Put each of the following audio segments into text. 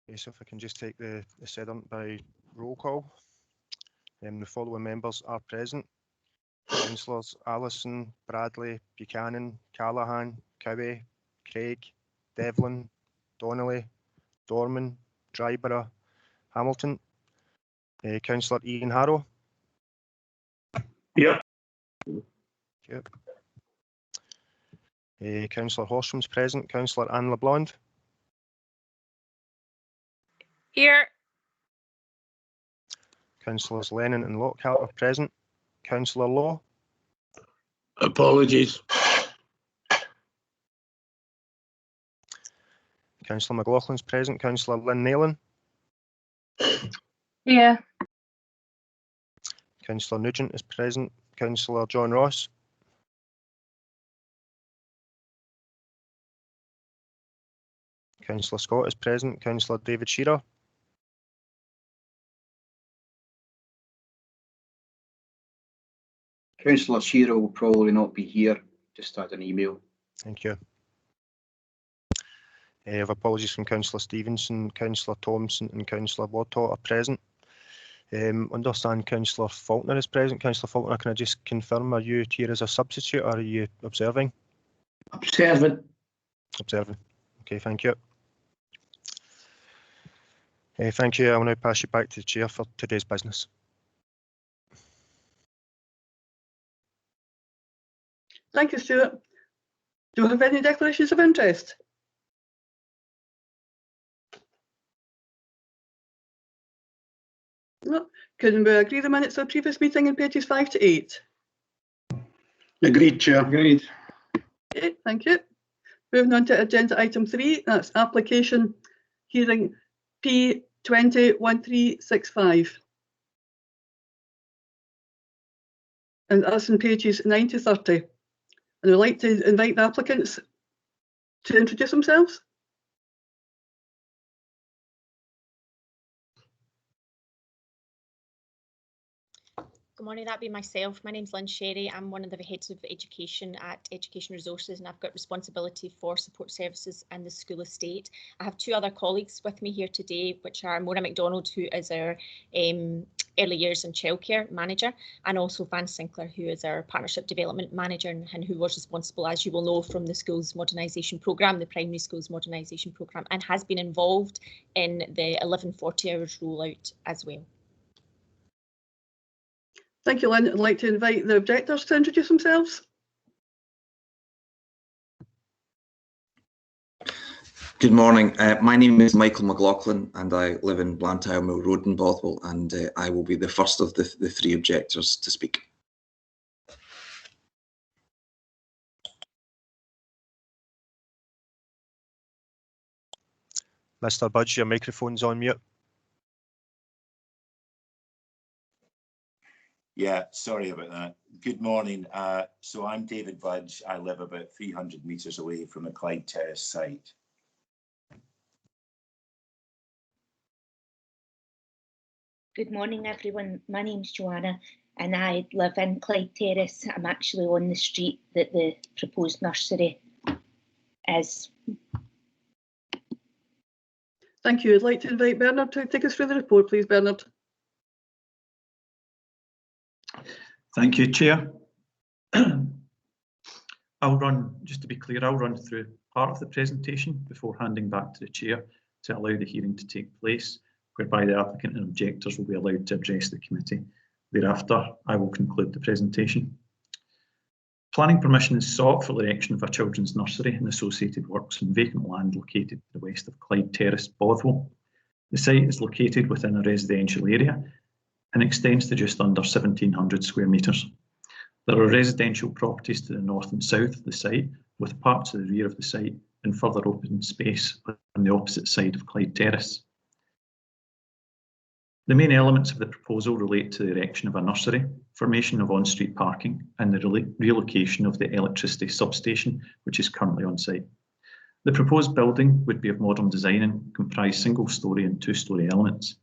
Okay, so if I can just take the sediment by roll call. The following members are present. Councillors Allison, Bradley, Buchanan, Callaghan, Cowie, Craig, Devlin, Donnelly, Dorman, Dryborough, Hamilton. Councillor Ian Harrow. Yep. Yep. Councillor Horsham's present. Councillor Anne LeBlond. Here. Councillors Lennon and Lockhart are present. Councillor Law. Apologies. Councillor McLaughlin's present. Councillor Lynn Nayland. Yeah. Councillor Nugent is present. Councillor John Ross. Councillor Scott is present. Councillor David Shearer. Councillor Shearer will probably not be here, just had an email. Thank you. I have apologies from Councillor Stevenson, Councillor Thompson and Councillor Wadhaw are present. Understand Councillor Faulkner is present. Councillor Faulkner, can I just confirm, are you here as a substitute or are you observing? Observing. Observing. Okay, thank you. Thank you. I will now pass you back to the Chair for today's business. Thank you, Stuart. Do we have any declarations of interest? No. Can we agree the minutes of the previous meeting in pages 5 to 8? Agreed, Chair. Agreed. Okay, thank you. Moving on to agenda item 3, that's application hearing P201365. And that's in pages 9 to 30. And I'd like to invite the applicants to introduce themselves. Good morning, that'd be myself. My name's Lynn Sherry. I'm one of the heads of education at Education Resources, and I've got responsibility for support services and the school estate. I have two other colleagues with me here today, which are Mona MacDonald, who is our early years and childcare manager, and also Van Sinclair, who is our partnership development manager and who was responsible, as you will know, from the schools modernisation programme, the primary schools modernisation programme, and has been involved in the 1140 hours rollout as well. Thank you, Lynn. I'd like to invite the objectors to introduce themselves. Good morning. My name is Michael McLaughlin and I live in Blantyre Mill Road in Bothwell, and I will be the first of the three objectors to speak. Mr. Budge, your microphone's on mute. Yeah, sorry about that. Good morning. So I'm David Budge. I live about 300 metres away from the Clyde Terrace site. Good morning, everyone. My name's Joanna and I live in Clyde Terrace. I'm actually on the street that the proposed nursery is. Thank you. I'd like to invite Bernard to take us through the report, please, Bernard. Thank you, Chair. I'll run, just to be clear, I'll run through part of the presentation before handing back to the Chair to allow the hearing to take place, whereby the applicant and objectors will be allowed to address the committee. Thereafter, I will conclude the presentation. Planning permission is sought for the erection of a children's nursery and associated works on vacant land located to the west of Clyde Terrace, Bothwell. The site is located within a residential area and extends to just under 1,700 square metres. There are residential properties to the north and south of the site, with parts to the rear of the site and further open space on the opposite side of Clyde Terrace. The main elements of the proposal relate to the erection of a nursery, formation of on-street parking, and the relocation of the electricity substation, which is currently on site. The proposed building would be of modern design and comprise single-storey and two-storey elements.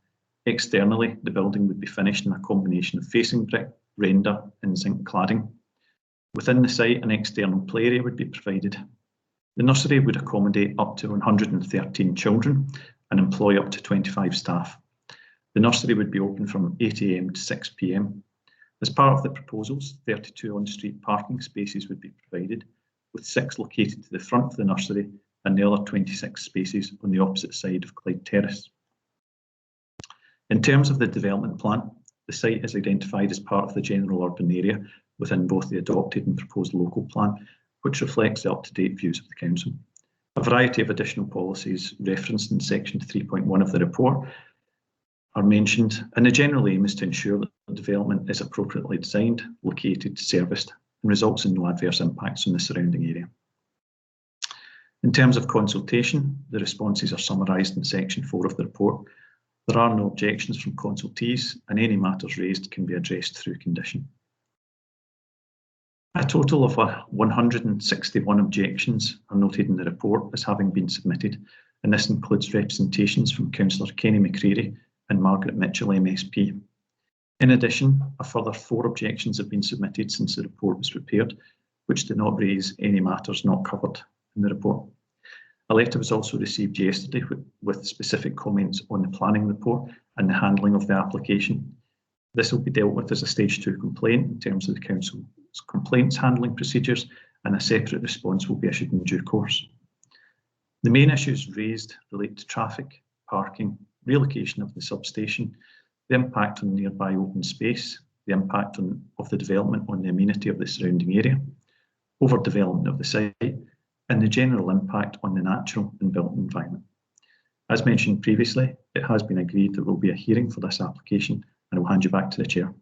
Externally, the building would be finished in a combination of facing brick, render and zinc cladding. Within the site, an external play area would be provided. The nursery would accommodate up to 113 children and employ up to 25 staff. The nursery would be open from 8 AM to 6 PM. As part of the proposals, 32 on-street parking spaces would be provided, with 6 located to the front of the nursery and the other 26 spaces on the opposite side of Clyde Terrace. In terms of the development plan, the site is identified as part of the general urban area within both the adopted and proposed local plan, which reflects the up-to-date views of the Council. A variety of additional policies referenced in section 3.1 of the report are mentioned, and the general aim is to ensure that the development is appropriately designed, located, serviced, and results in no adverse impacts on the surrounding area. In terms of consultation, the responses are summarised in section 4 of the report. There are no objections from consultees, and any matters raised can be addressed through condition. A total of 161 objections are noted in the report as having been submitted, and this includes representations from Councillor Kenny McCreary and Margaret Mitchell MSP. In addition, a further 4 objections have been submitted since the report was prepared, which do not raise any matters not covered in the report. A letter was also received yesterday with specific comments on the planning report and the handling of the application. This will be dealt with as a stage 2 complaint in terms of the Council's complaints handling procedures, and a separate response will be issued in due course. The main issues raised relate to traffic, parking, relocation of the substation, the impact on nearby open space, the impact of the development on the amenity of the surrounding area, overdevelopment of the site, and the general impact on the natural and built environment. As mentioned previously, it has been agreed there will be a hearing for this application, and I'll hand you back to the Chair.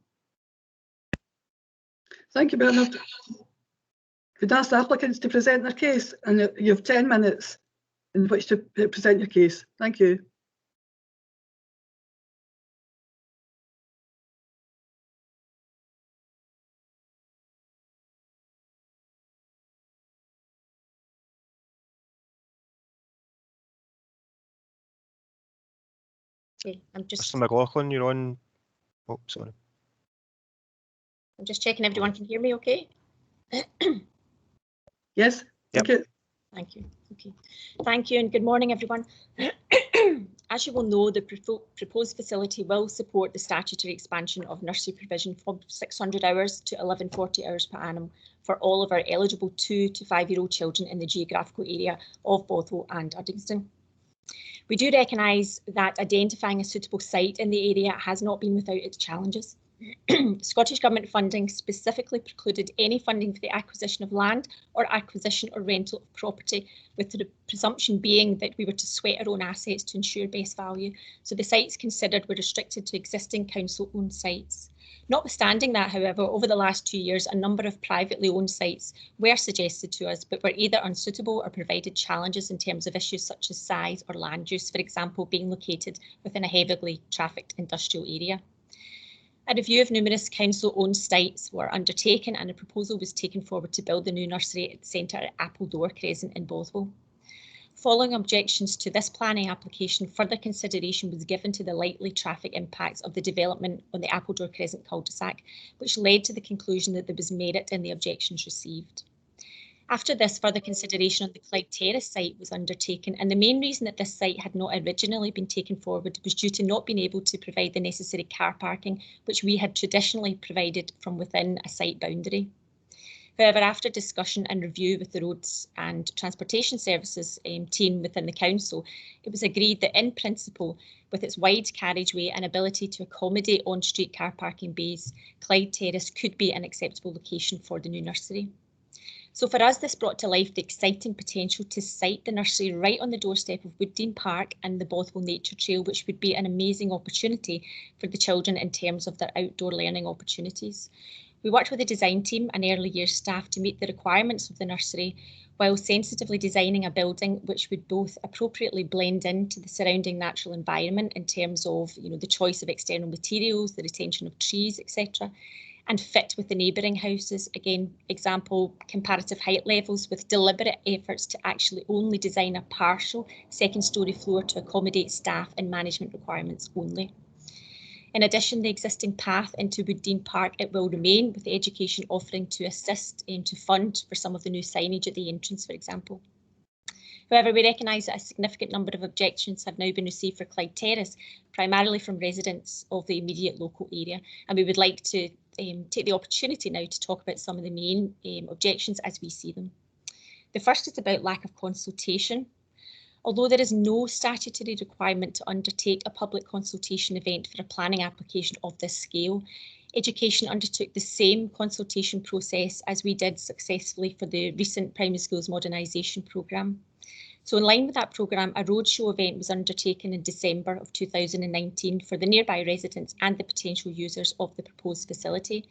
Thank you, Bernard. Could ask the applicants to present their case, and you have 10 minutes in which to present your case. Thank you. Okay, Mr. McLaughlin, you're on. Oh, sorry. I'm just checking everyone can hear me okay? Yes, thank you. Thank you. Okay. Thank you and good morning, everyone. As you will know, the proposed facility will support the statutory expansion of nursery provision from 600 hours to 1140 hours per annum for all of our eligible 2 to 5-year-old children in the geographical area of Bothwell and Uddingston. We do recognise that identifying a suitable site in the area has not been without its challenges. Scottish Government funding specifically precluded any funding for the acquisition of land or acquisition or rental of property, with the presumption being that we were to sweat our own assets to ensure best value. So the sites considered were restricted to existing council-owned sites. Notwithstanding that, however, over the last 2 years, a number of privately owned sites were suggested to us, but were either unsuitable or provided challenges in terms of issues such as size or land use, for example, being located within a heavily trafficked industrial area. A review of numerous council-owned sites were undertaken, and a proposal was taken forward to build the new nursery centre at Appledore Crescent in Bothwell. Following objections to this planning application, further consideration was given to the likely traffic impacts of the development on the Appledore Crescent cul-de-sac, which led to the conclusion that there was merit in the objections received. After this, further consideration on the Clyde Terrace site was undertaken, and the main reason that this site had not originally been taken forward was due to not being able to provide the necessary car parking, which we had traditionally provided from within a site boundary. However, after discussion and review with the Roads and Transportation Services team within the council, it was agreed that in principle, with its wide carriageway and ability to accommodate on-street car parking bays, Clyde Terrace could be an acceptable location for the new nursery. So for us, this brought to life the exciting potential to site the nursery right on the doorstep of Wooddean Park and the Bothwell Nature Trail, which would be an amazing opportunity for the children in terms of their outdoor learning opportunities. We worked with the design team and early years staff to meet the requirements of the nursery, while sensitively designing a building which would both appropriately blend into the surrounding natural environment in terms of, the choice of external materials, the retention of trees, etc., and fit with the neighbouring houses. Again, example, comparative height levels, with deliberate efforts to actually only design a partial second-storey floor to accommodate staff and management requirements only. In addition, the existing path into Wooddean Park, it will remain, with the education offering to assist and to fund for some of the new signage at the entrance, for example. However, we recognise that a significant number of objections have now been received for Clyde Terrace, primarily from residents of the immediate local area, and we would like to take the opportunity now to talk about some of the main objections as we see them. The first is about lack of consultation. Although there is no statutory requirement to undertake a public consultation event for a planning application of this scale, Education undertook the same consultation process as we did successfully for the recent primary schools modernisation programme. So in line with that programme, a roadshow event was undertaken in December of 2019 for the nearby residents and the potential users of the proposed facility.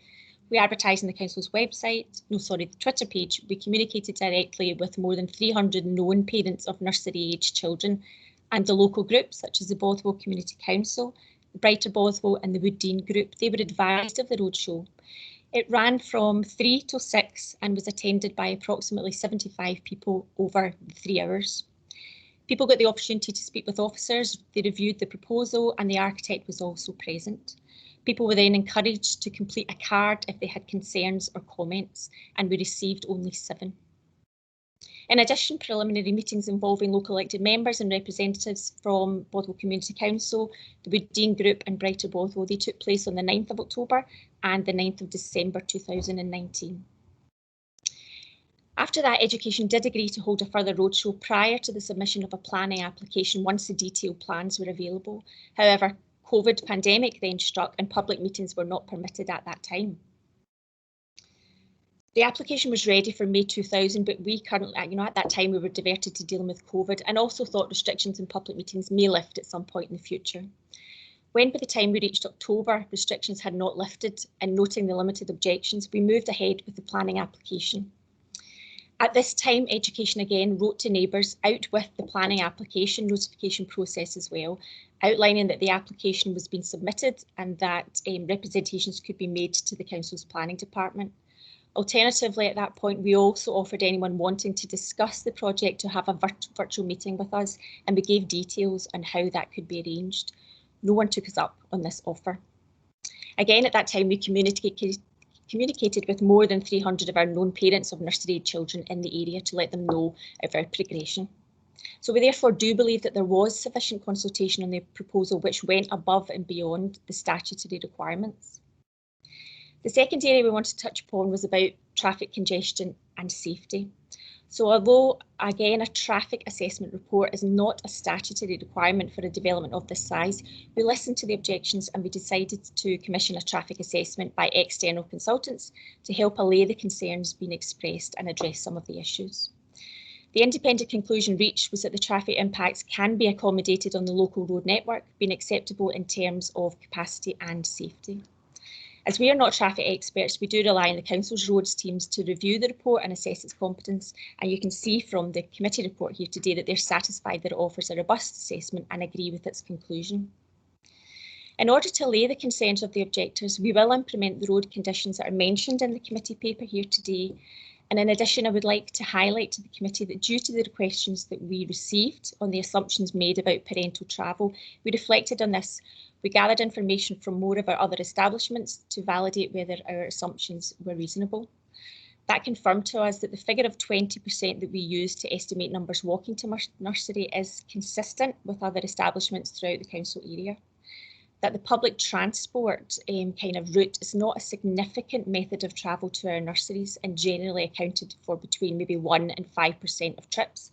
We advertised on the council's website, the Twitter page. We communicated directly with more than 300 known parents of nursery age children and the local groups such as the Bothwell Community Council, the Brighter Bothwell and the Wood Dean group. They were advised of the roadshow. It ran from 3 till 6 and was attended by approximately 75 people over 3 hours. People got the opportunity to speak with officers, they reviewed the proposal and the architect was also present. People were then encouraged to complete a card if they had concerns or comments, and we received only 7. In addition, preliminary meetings involving local elected members and representatives from Bothwell Community Council, the Wood Dean Group and Brighter Bothwell, they took place on the 9th of October and the 9th of December 2019. After that, Education did agree to hold a further roadshow prior to the submission of a planning application once the detailed plans were available. However, COVID pandemic then struck and public meetings were not permitted at that time. The application was ready for May 2000, but we currently, at that time we were diverted to dealing with COVID and also thought restrictions in public meetings may lift at some point in the future. When by the time we reached October, restrictions had not lifted, and noting the limited objections, we moved ahead with the planning application. At this time, Education again wrote to neighbours out with the planning application notification process as well, outlining that the application was being submitted and that representations could be made to the council's planning department. Alternatively, at that point, we also offered anyone wanting to discuss the project to have a virtual meeting with us, and we gave details on how that could be arranged. No one took us up on this offer. Again, at that time, we communicated with more than 300 of our known parents of nursery age children in the area to let them know of our progression. So we therefore do believe that there was sufficient consultation on the proposal which went above and beyond the statutory requirements. The second area we want to touch upon was about traffic congestion and safety. So although, again, a traffic assessment report is not a statutory requirement for a development of this size, we listened to the objections and we decided to commission a traffic assessment by external consultants to help allay the concerns being expressed and address some of the issues. The independent conclusion reached was that the traffic impacts can be accommodated on the local road network, being acceptable in terms of capacity and safety. As we are not traffic experts, we do rely on the Council's roads teams to review the report and assess its competence, and you can see from the committee report here today that they're satisfied that it offers a robust assessment and agree with its conclusion. In order to allay the concerns of the objectors, we will implement the road conditions that are mentioned in the committee paper here today. And in addition, I would like to highlight to the committee that due to the questions that we received on the assumptions made about parental travel, we reflected on this. We gathered information from more of our other establishments to validate whether our assumptions were reasonable. That confirmed to us that the figure of 20% that we use to estimate numbers walking to nursery is consistent with other establishments throughout the council area. That the public transport kind of route is not a significant method of travel to our nurseries and generally accounted for between maybe 1% and 5% of trips.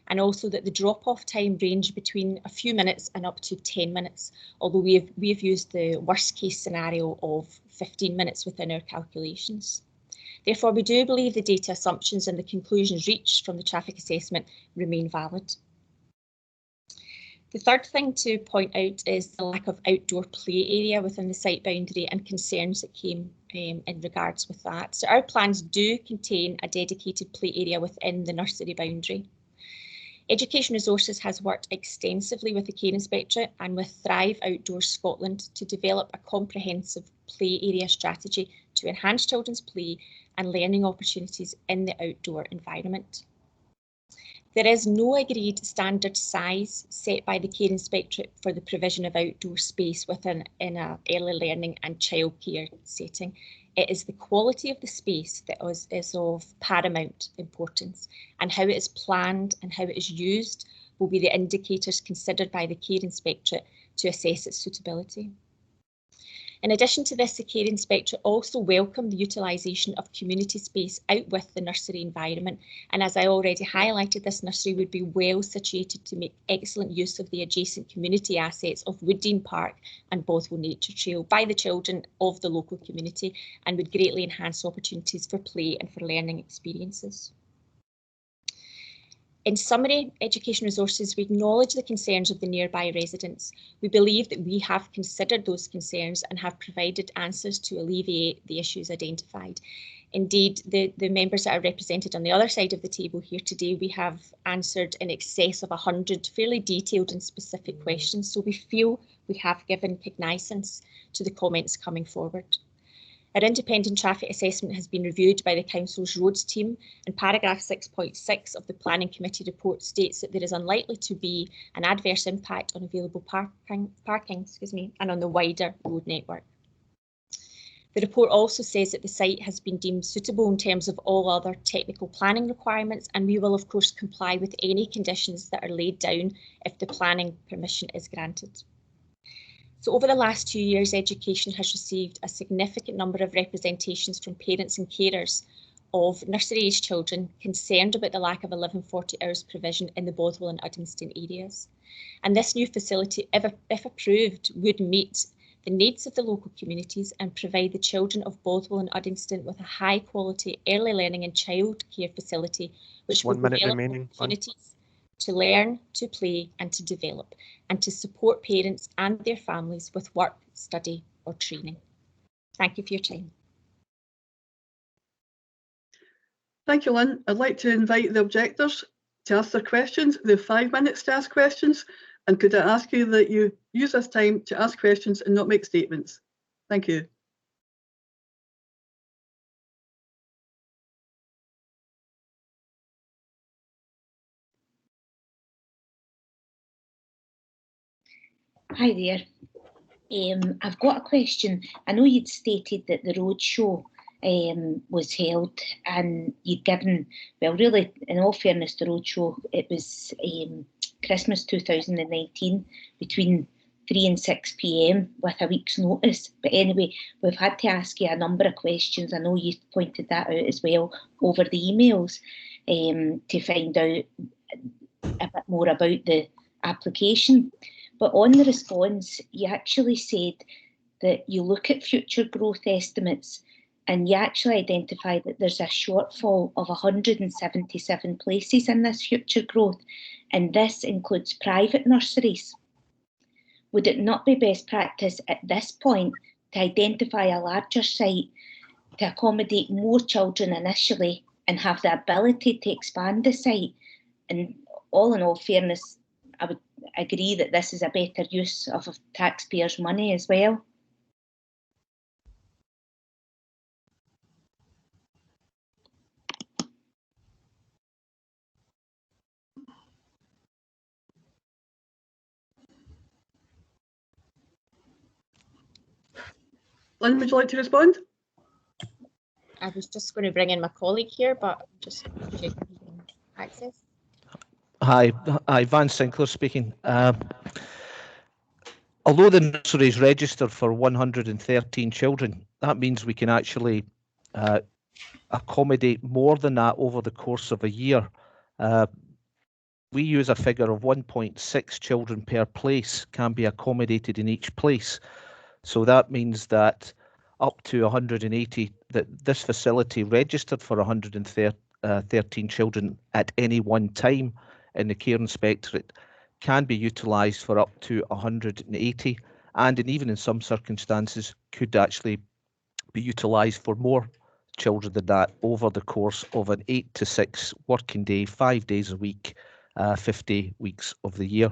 And also that the drop-off time range between a few minutes and up to 10 minutes, although we have used the worst case scenario of 15 minutes within our calculations. Therefore, we do believe the data assumptions and the conclusions reached from the traffic assessment remain valid. The third thing to point out is the lack of outdoor play area within the site boundary and concerns that came in regards with that. So our plans do contain a dedicated play area within the nursery boundary. Education Resources has worked extensively with the Care Inspectorate and with Thrive Outdoors Scotland to develop a comprehensive play area strategy to enhance children's play and learning opportunities in the outdoor environment. There is no agreed standard size set by the Care Inspectorate for the provision of outdoor space within an early learning and childcare setting. It is the quality of the space that is of paramount importance, and how it is planned and how it is used will be the indicators considered by the Care Inspectorate to assess its suitability. In addition to this, the Care Inspectorate also welcomed the utilisation of community space out with the nursery environment, and as I already highlighted, this nursery would be well situated to make excellent use of the adjacent community assets of Wooddean Park and Bothwell Nature Trail by the children of the local community, and would greatly enhance opportunities for play and for learning experiences. In summary, Education Resources, we acknowledge the concerns of the nearby residents. We believe that we have considered those concerns and have provided answers to alleviate the issues identified. Indeed, the members that are represented on the other side of the table here today, we have answered in excess of 100 fairly detailed and specific questions, so we feel we have given cognizance to the comments coming forward. Our independent traffic assessment has been reviewed by the Council's Roads team, and paragraph 6.6 of the Planning Committee report states that there is unlikely to be an adverse impact on available parking and on the wider road network. The report also says that the site has been deemed suitable in terms of all other technical planning requirements, and we will of course comply with any conditions that are laid down if the planning permission is granted. So over the last 2 years, Education has received a significant number of representations from parents and carers of nursery-aged children concerned about the lack of 1140 hours provision in the Bothwell and Uddingston areas. And this new facility, if approved, would meet the needs of the local communities and provide the children of Bothwell and Uddingston with a high-quality early learning and childcare facility, which will develop opportunities to learn, to play and to develop, and to support parents and their families with work, study or training. Thank you for your time. Thank you, Lynn. I'd like to invite the objectors to ask their questions. They have 5 minutes to ask questions, and could I ask you that you use this time to ask questions and not make statements? Thank you. Hi there. I've got a question. I know you'd stated that the Roadshow was held and you'd given, well, really, in all fairness, the Roadshow, it was Christmas 2019 between 3 and 6 p.m. with a week's notice. But anyway, we've had to ask you a number of questions. I know you pointed that out as well over the emails to find out a bit more about the application. But on the response, you actually said that you look at future growth estimates and you actually identify that there's a shortfall of 177 places in this future growth, and this includes private nurseries. Would it not be best practice at this point to identify a larger site to accommodate more children initially and have the ability to expand the site? And all in all fairness, I would agree that this is a better use of taxpayers' money as well. Lynn, would you like to respond? I was just going to bring in my colleague here, but just checking access. Hi, Van Sinclair speaking. Although the nursery is registered for 113 children, that means we can actually accommodate more than that over the course of a year. We use a figure of 1.6 children per place can be accommodated in each place. So that means that up to 180, that this facility registered for 113 children at any one time in the Care Inspectorate can be utilised for up to 180, and even in some circumstances could actually be utilised for more children than that over the course of an 8 to 6 working day, 5 days a week, 50 weeks of the year.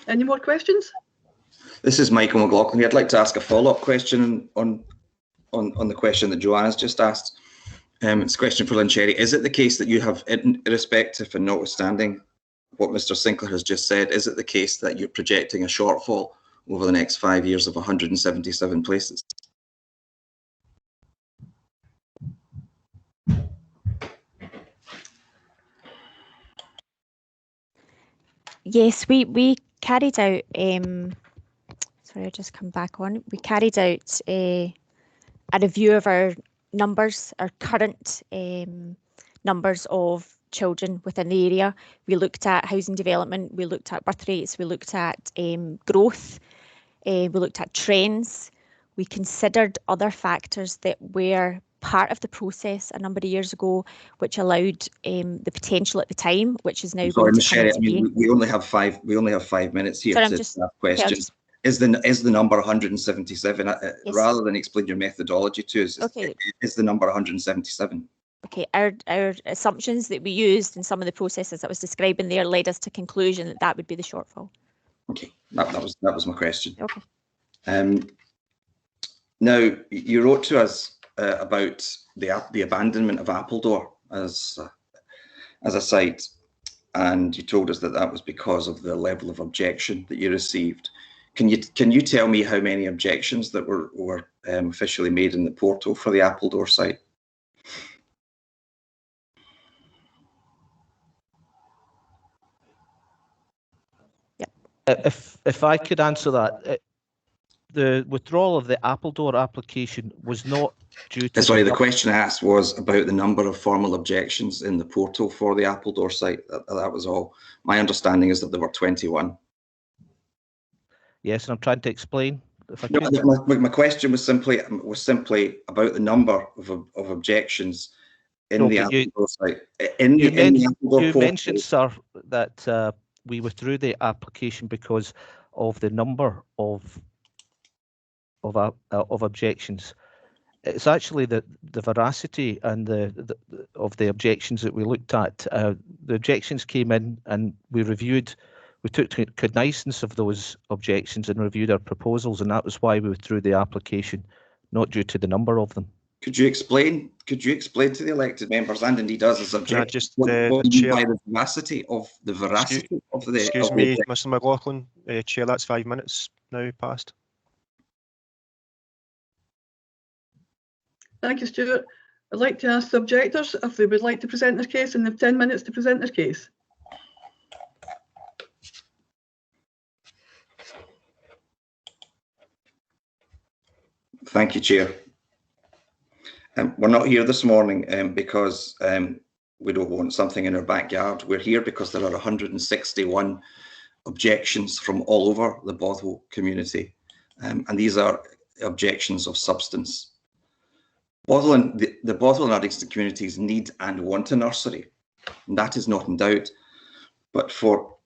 Any more questions? This is Michael McLaughlin. I'd like to ask a follow-up question on the question that Joanna's just asked. It's a question for Lynn Sherry. Is it the case that you have, irrespective and notwithstanding what Mr. Sinclair has just said, is it the case that you're projecting a shortfall over the next 5 years of 177 places? Yes, we carried out, sorry, I'll just come back on. We carried out a review of our numbers, our current numbers of children within the area. We looked at housing development, we looked at birth rates, we looked at growth, we looked at trends. We considered other factors that were part of the process a number of years ago, which allowed the potential at the time, which is now Sorry, going Ms. to come Sherry, into being. we only have 5 minutes here Sorry, to just, ask questions. Is the number 177? Yes. Rather than explain your methodology to us, Okay. is the number 177? Okay, our assumptions that we used in some of the processes that I was describing there led us to conclusion that that would be the shortfall. Okay, that was my question. Okay. Now, you wrote to us about the abandonment of Appledore as a site, and you told us that that was because of the level of objection that you received. Can you tell me how many objections that were officially made in the portal for the Appledore site? If I could answer that, the withdrawal of the Appledore application was not due to. Sorry, the question I asked was about the number of formal objections in the portal for the Appledore site. That was all. My understanding is that there were 21. Yes, and I'm trying to explain. If I No, could. my question was simply about the number of objections in the Appledore site. You mentioned, sir, that we withdrew the application because of the number of objections. It's actually the veracity and of the objections that we looked at. The objections came in and we took cognizance of those objections and reviewed our proposals, and that was why we withdrew the application, not due to the number of them. Could you explain to the elected members and indeed us as objectors what you mean by the veracity of the Excuse me, Mr. McLaughlin, Chair, that's 5 minutes now past. Thank you, Stuart. I'd like to ask the objectors if they would like to present their case, and they have 10 minutes to present their case. Thank you, Chair. We're not here this morning because we don't want something in our backyard. We're here because there are 161 objections from all over the Bothwell community, and these are objections of substance. The Bothwell and Uddingston communities need and want a nursery, and that is not in doubt. But for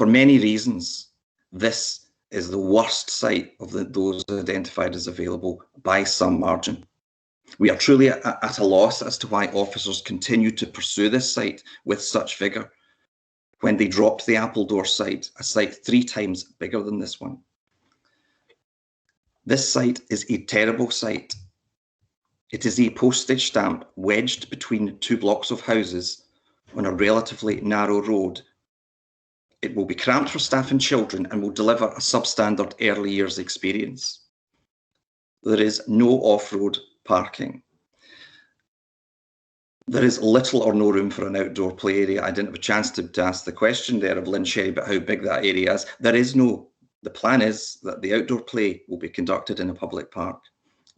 many reasons, this is the worst site of those identified as available by some margin. We are truly at a loss as to why officers continue to pursue this site with such vigour when they dropped the Appledore site, a site 3 times bigger than this one. This site is a terrible site. It is a postage stamp wedged between 2 blocks of houses on a relatively narrow road. It will be cramped for staff and children and will deliver a substandard early years experience. There is no off-road parking. There is little or no room for an outdoor play area. I didn't have a chance to ask the question there of Lynn Sherry about how big that area is. The plan is that the outdoor play will be conducted in a public park.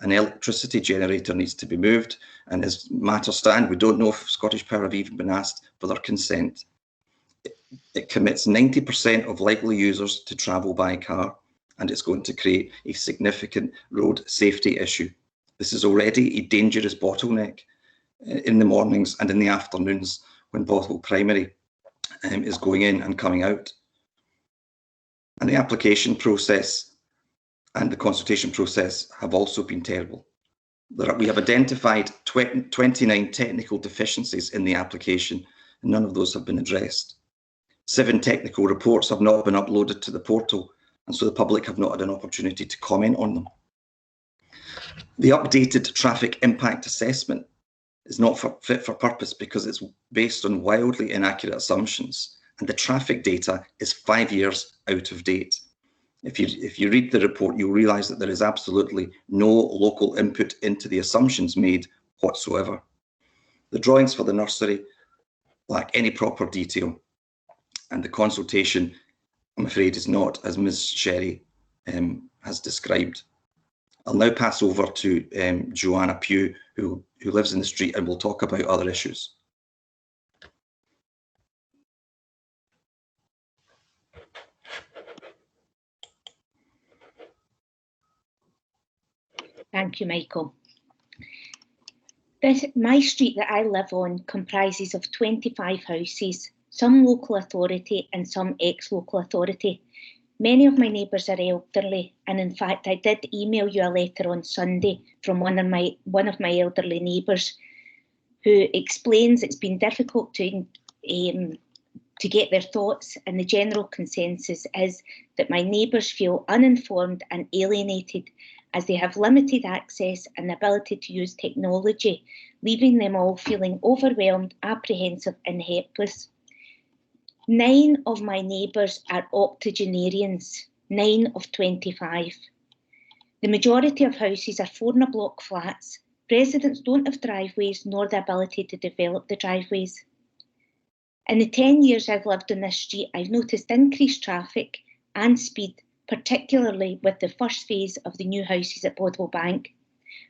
An electricity generator needs to be moved, and as matters stand, we don't know if Scottish Power have even been asked for their consent. It commits 90% of likely users to travel by car, and it's going to create a significant road safety issue. This is already a dangerous bottleneck in the mornings and in the afternoons when Bothwell Primary is going in and coming out. And the application process and the consultation process have also been terrible. We have identified 29 technical deficiencies in the application, and none of those have been addressed. 7 technical reports have not been uploaded to the portal, and so the public have not had an opportunity to comment on them. The updated traffic impact assessment is not fit for purpose because it's based on wildly inaccurate assumptions, and the traffic data is 5 years out of date. If you read the report, you'll realise that there is absolutely no local input into the assumptions made whatsoever. The drawings for the nursery lack any proper detail, and the consultation, I'm afraid, is not as Ms. Sherry has described. I'll now pass over to Joanna Pugh, who lives in the street and will talk about other issues. Thank you, Michael. My street that I live on comprises of 25 houses, some local authority and some ex-local authority. Many of my neighbours are elderly, and in fact I did email you a letter on Sunday from one of my elderly neighbours who explains it's been difficult to get their thoughts, and the general consensus is that my neighbours feel uninformed and alienated as they have limited access and ability to use technology, leaving them all feeling overwhelmed, apprehensive and helpless. 9 of my neighbours are octogenarians, 9 of 25. The majority of houses are 4-in-a-block flats. Residents don't have driveways nor the ability to develop the driveways. In the 10 years I've lived on this street, I've noticed increased traffic and speed, particularly with the first phase of the new houses at Bodwell Bank.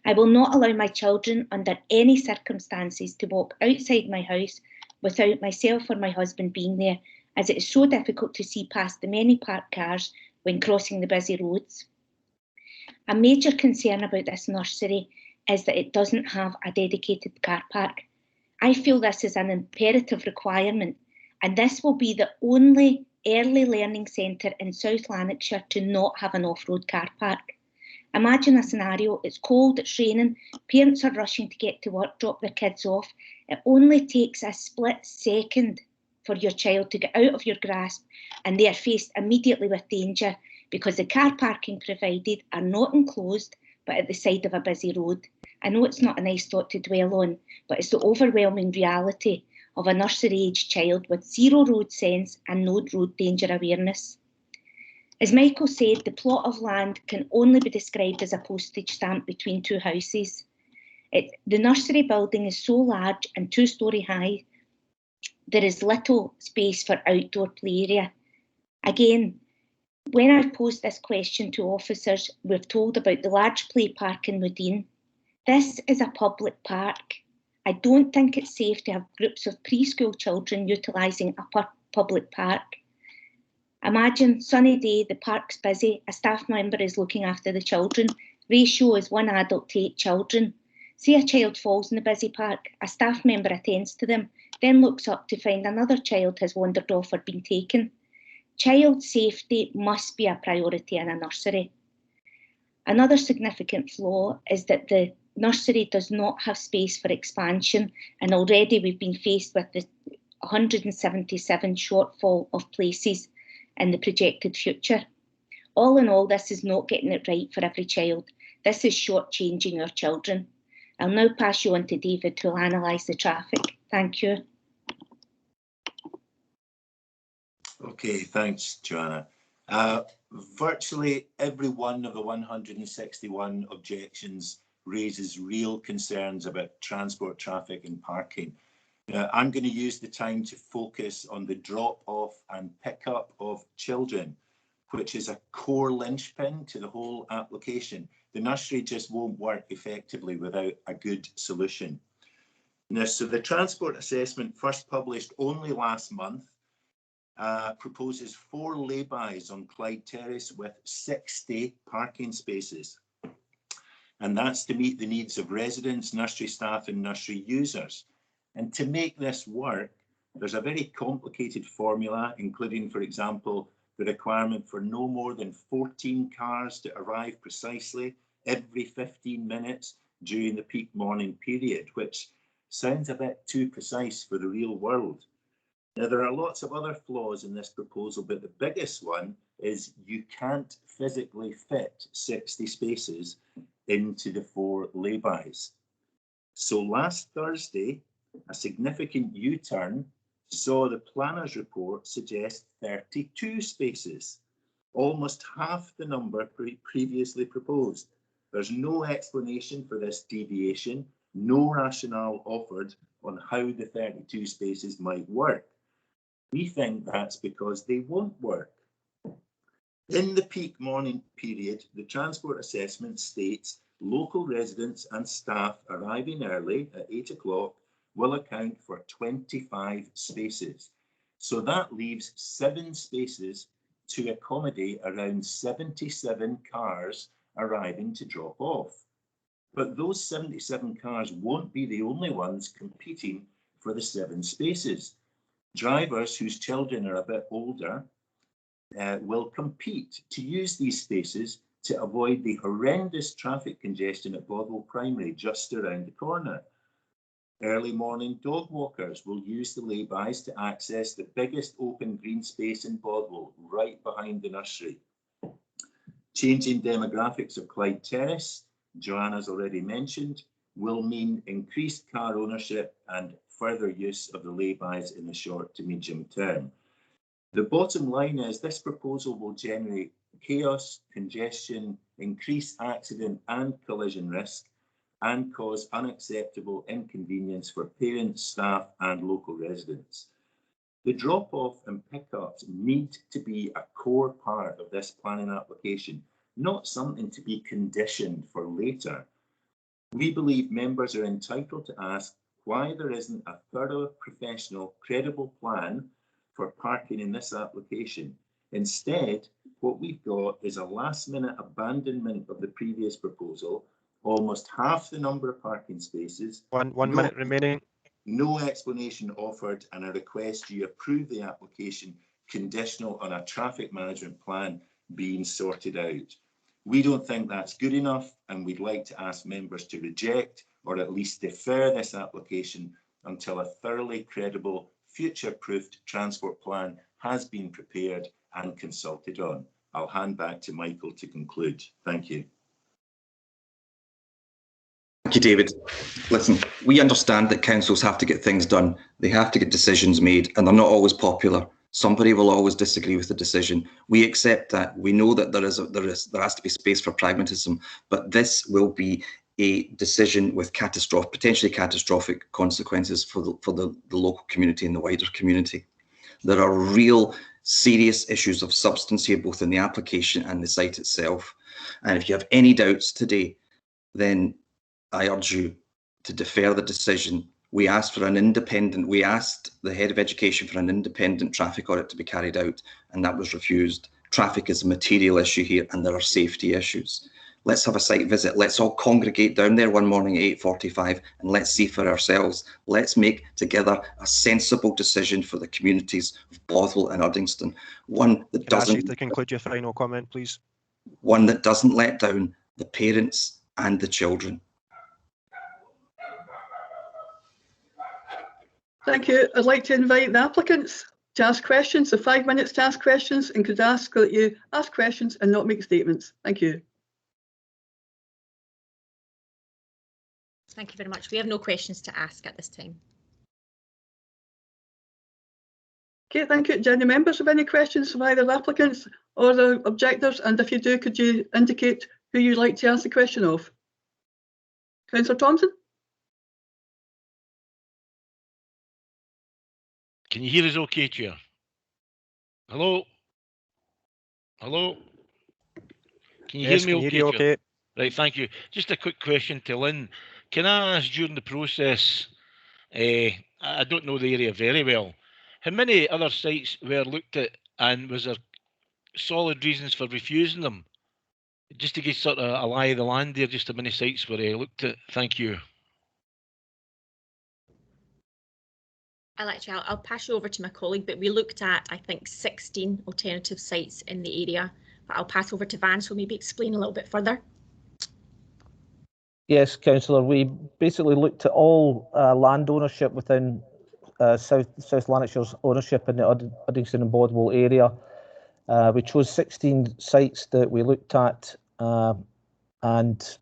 I will not allow my children under any circumstances to walk outside my house without myself or my husband being there, as it is so difficult to see past the many parked cars when crossing the busy roads. A major concern about this nursery is that it doesn't have a dedicated car park. I feel this is an imperative requirement, and this will be the only early learning centre in South Lanarkshire to not have an off-road car park. Imagine a scenario: it's cold, it's raining, parents are rushing to get to work, drop their kids off. It only takes a split second for your child to get out of your grasp, and they are faced immediately with danger because the car parking provided are not enclosed but at the side of a busy road. I know it's not a nice thought to dwell on, but it's the overwhelming reality of a nursery-aged child with zero road sense and no road danger awareness. As Michael said, the plot of land can only be described as a postage stamp between 2 houses. The nursery building is so large and 2-storey high, there is little space for outdoor play area. Again, when I posed this question to officers, we're told about the large play park in Woodine. This is a public park. I don't think it's safe to have groups of preschool children utilising a public park. Imagine, sunny day, the park's busy, a staff member is looking after the children. Ratio is 1 adult to 8 children. Say a child falls in the busy park, a staff member attends to them, then looks up to find another child has wandered off or been taken. Child safety must be a priority in a nursery. Another significant flaw is that the nursery does not have space for expansion, and already we've been faced with the 177 shortfall of places in the projected future. All in all, this is not getting it right for every child. This is shortchanging our children. I'll now pass you on to David, who will analyse the traffic. Thank you. Okay, thanks, Joanna. Virtually every one of the 161 objections raises real concerns about transport, traffic and parking. I'm going to use the time to focus on the drop-off and pick-up of children, which is a core linchpin to the whole application. The nursery just won't work effectively without a good solution. Now, so the transport assessment, first published only last month, proposes 4 lay-bys on Clyde Terrace with 60 parking spaces. And that's to meet the needs of residents, nursery staff and nursery users. And to make this work, there's a very complicated formula, including, for example, the requirement for no more than 14 cars to arrive precisely every 15 minutes during the peak morning period, which sounds a bit too precise for the real world. Now, there are lots of other flaws in this proposal, but the biggest one is you can't physically fit 60 spaces into the 4 lay-bys. So last Thursday, a significant U-turn saw the planner's report suggest 32 spaces, almost half the number previously proposed. There's no explanation for this deviation, no rationale offered on how the 32 spaces might work. We think that's because they won't work. In the peak morning period, the transport assessment states local residents and staff arriving early at 8 o'clock will account for 25 spaces. So that leaves 7 spaces to accommodate around 77 cars arriving to drop off. But those 77 cars won't be the only ones competing for the 7 spaces. Drivers whose children are a bit older will compete to use these spaces to avoid the horrendous traffic congestion at Bothwell Primary just around the corner. Early morning dog walkers will use the laybys to access the biggest open green space in Bothwell, right behind the nursery. Changing demographics of Clyde Terrace, Joanna's already mentioned, will mean increased car ownership and further use of the laybys in the short to medium term. The bottom line is this proposal will generate chaos, congestion, increase accident and collision risk, and cause unacceptable inconvenience for parents, staff and local residents. The drop-off and pickups need to be a core part of this planning application, not something to be conditioned for later. We believe members are entitled to ask why there isn't a thorough, professional, credible plan for parking in this application. Instead, what we've got is a last-minute abandonment of the previous proposal, almost half the number of parking spaces. One minute remaining. No explanation offered, and a request you approve the application conditional on a traffic management plan being sorted out. We don't think that's good enough, and we'd like to ask members to reject or at least defer this application until a thoroughly credible, future-proofed transport plan has been prepared and consulted on. I'll hand back to Michael to conclude. Thank you. Thank you, David. Listen, we understand that councils have to get things done. They have to get decisions made, and they're not always popular. Somebody will always disagree with the decision. We accept that. We know that there has to be space for pragmatism, but this will be a decision with potentially catastrophic consequences for the local community and the wider community. There are real serious issues of substance here, both in the application and the site itself. And if you have any doubts today, then I urge you to defer the decision. We asked the head of education for an independent traffic audit to be carried out, and that was refused. Traffic is a material issue here, and there are safety issues. Let's have a site visit. Let's all congregate down there one morning at 8:45 and let's see for ourselves. Let's make together a sensible decision for the communities of Bothwell and Uddingston. One that Can I ask you to conclude your final comment, please? One that doesn't let down the parents and the children. Thank you. I'd like to invite the applicants to ask questions, the 5 minutes to ask questions, and could ask that you ask questions and not make statements. Thank you. Thank you very much. We have no questions to ask at this time. Okay, thank you. Do any members have any questions of either the applicants or the objectors? And if you do, could you indicate who you'd like to ask the question of? Councillor Thompson? Can you hear us okay, Chair? Hello? Hello? Can you hear me okay, Chair? Okay. Right, thank you. Just a quick question to Lynn. Can I ask during the process, I don't know the area very well, how many other sites were looked at and was there solid reasons for refusing them? Just to get sort of a lie of the land there, just how many sites were looked at? Thank you. I'll pass you over to my colleague, but we looked at, I think, 16 alternative sites in the area. But I'll pass over to Van, so maybe explain a little bit further. Yes, Councillor, we basically looked at all land ownership within South Lanarkshire's ownership in the Uddingston and Bothwell area. We chose 16 sites that we looked at and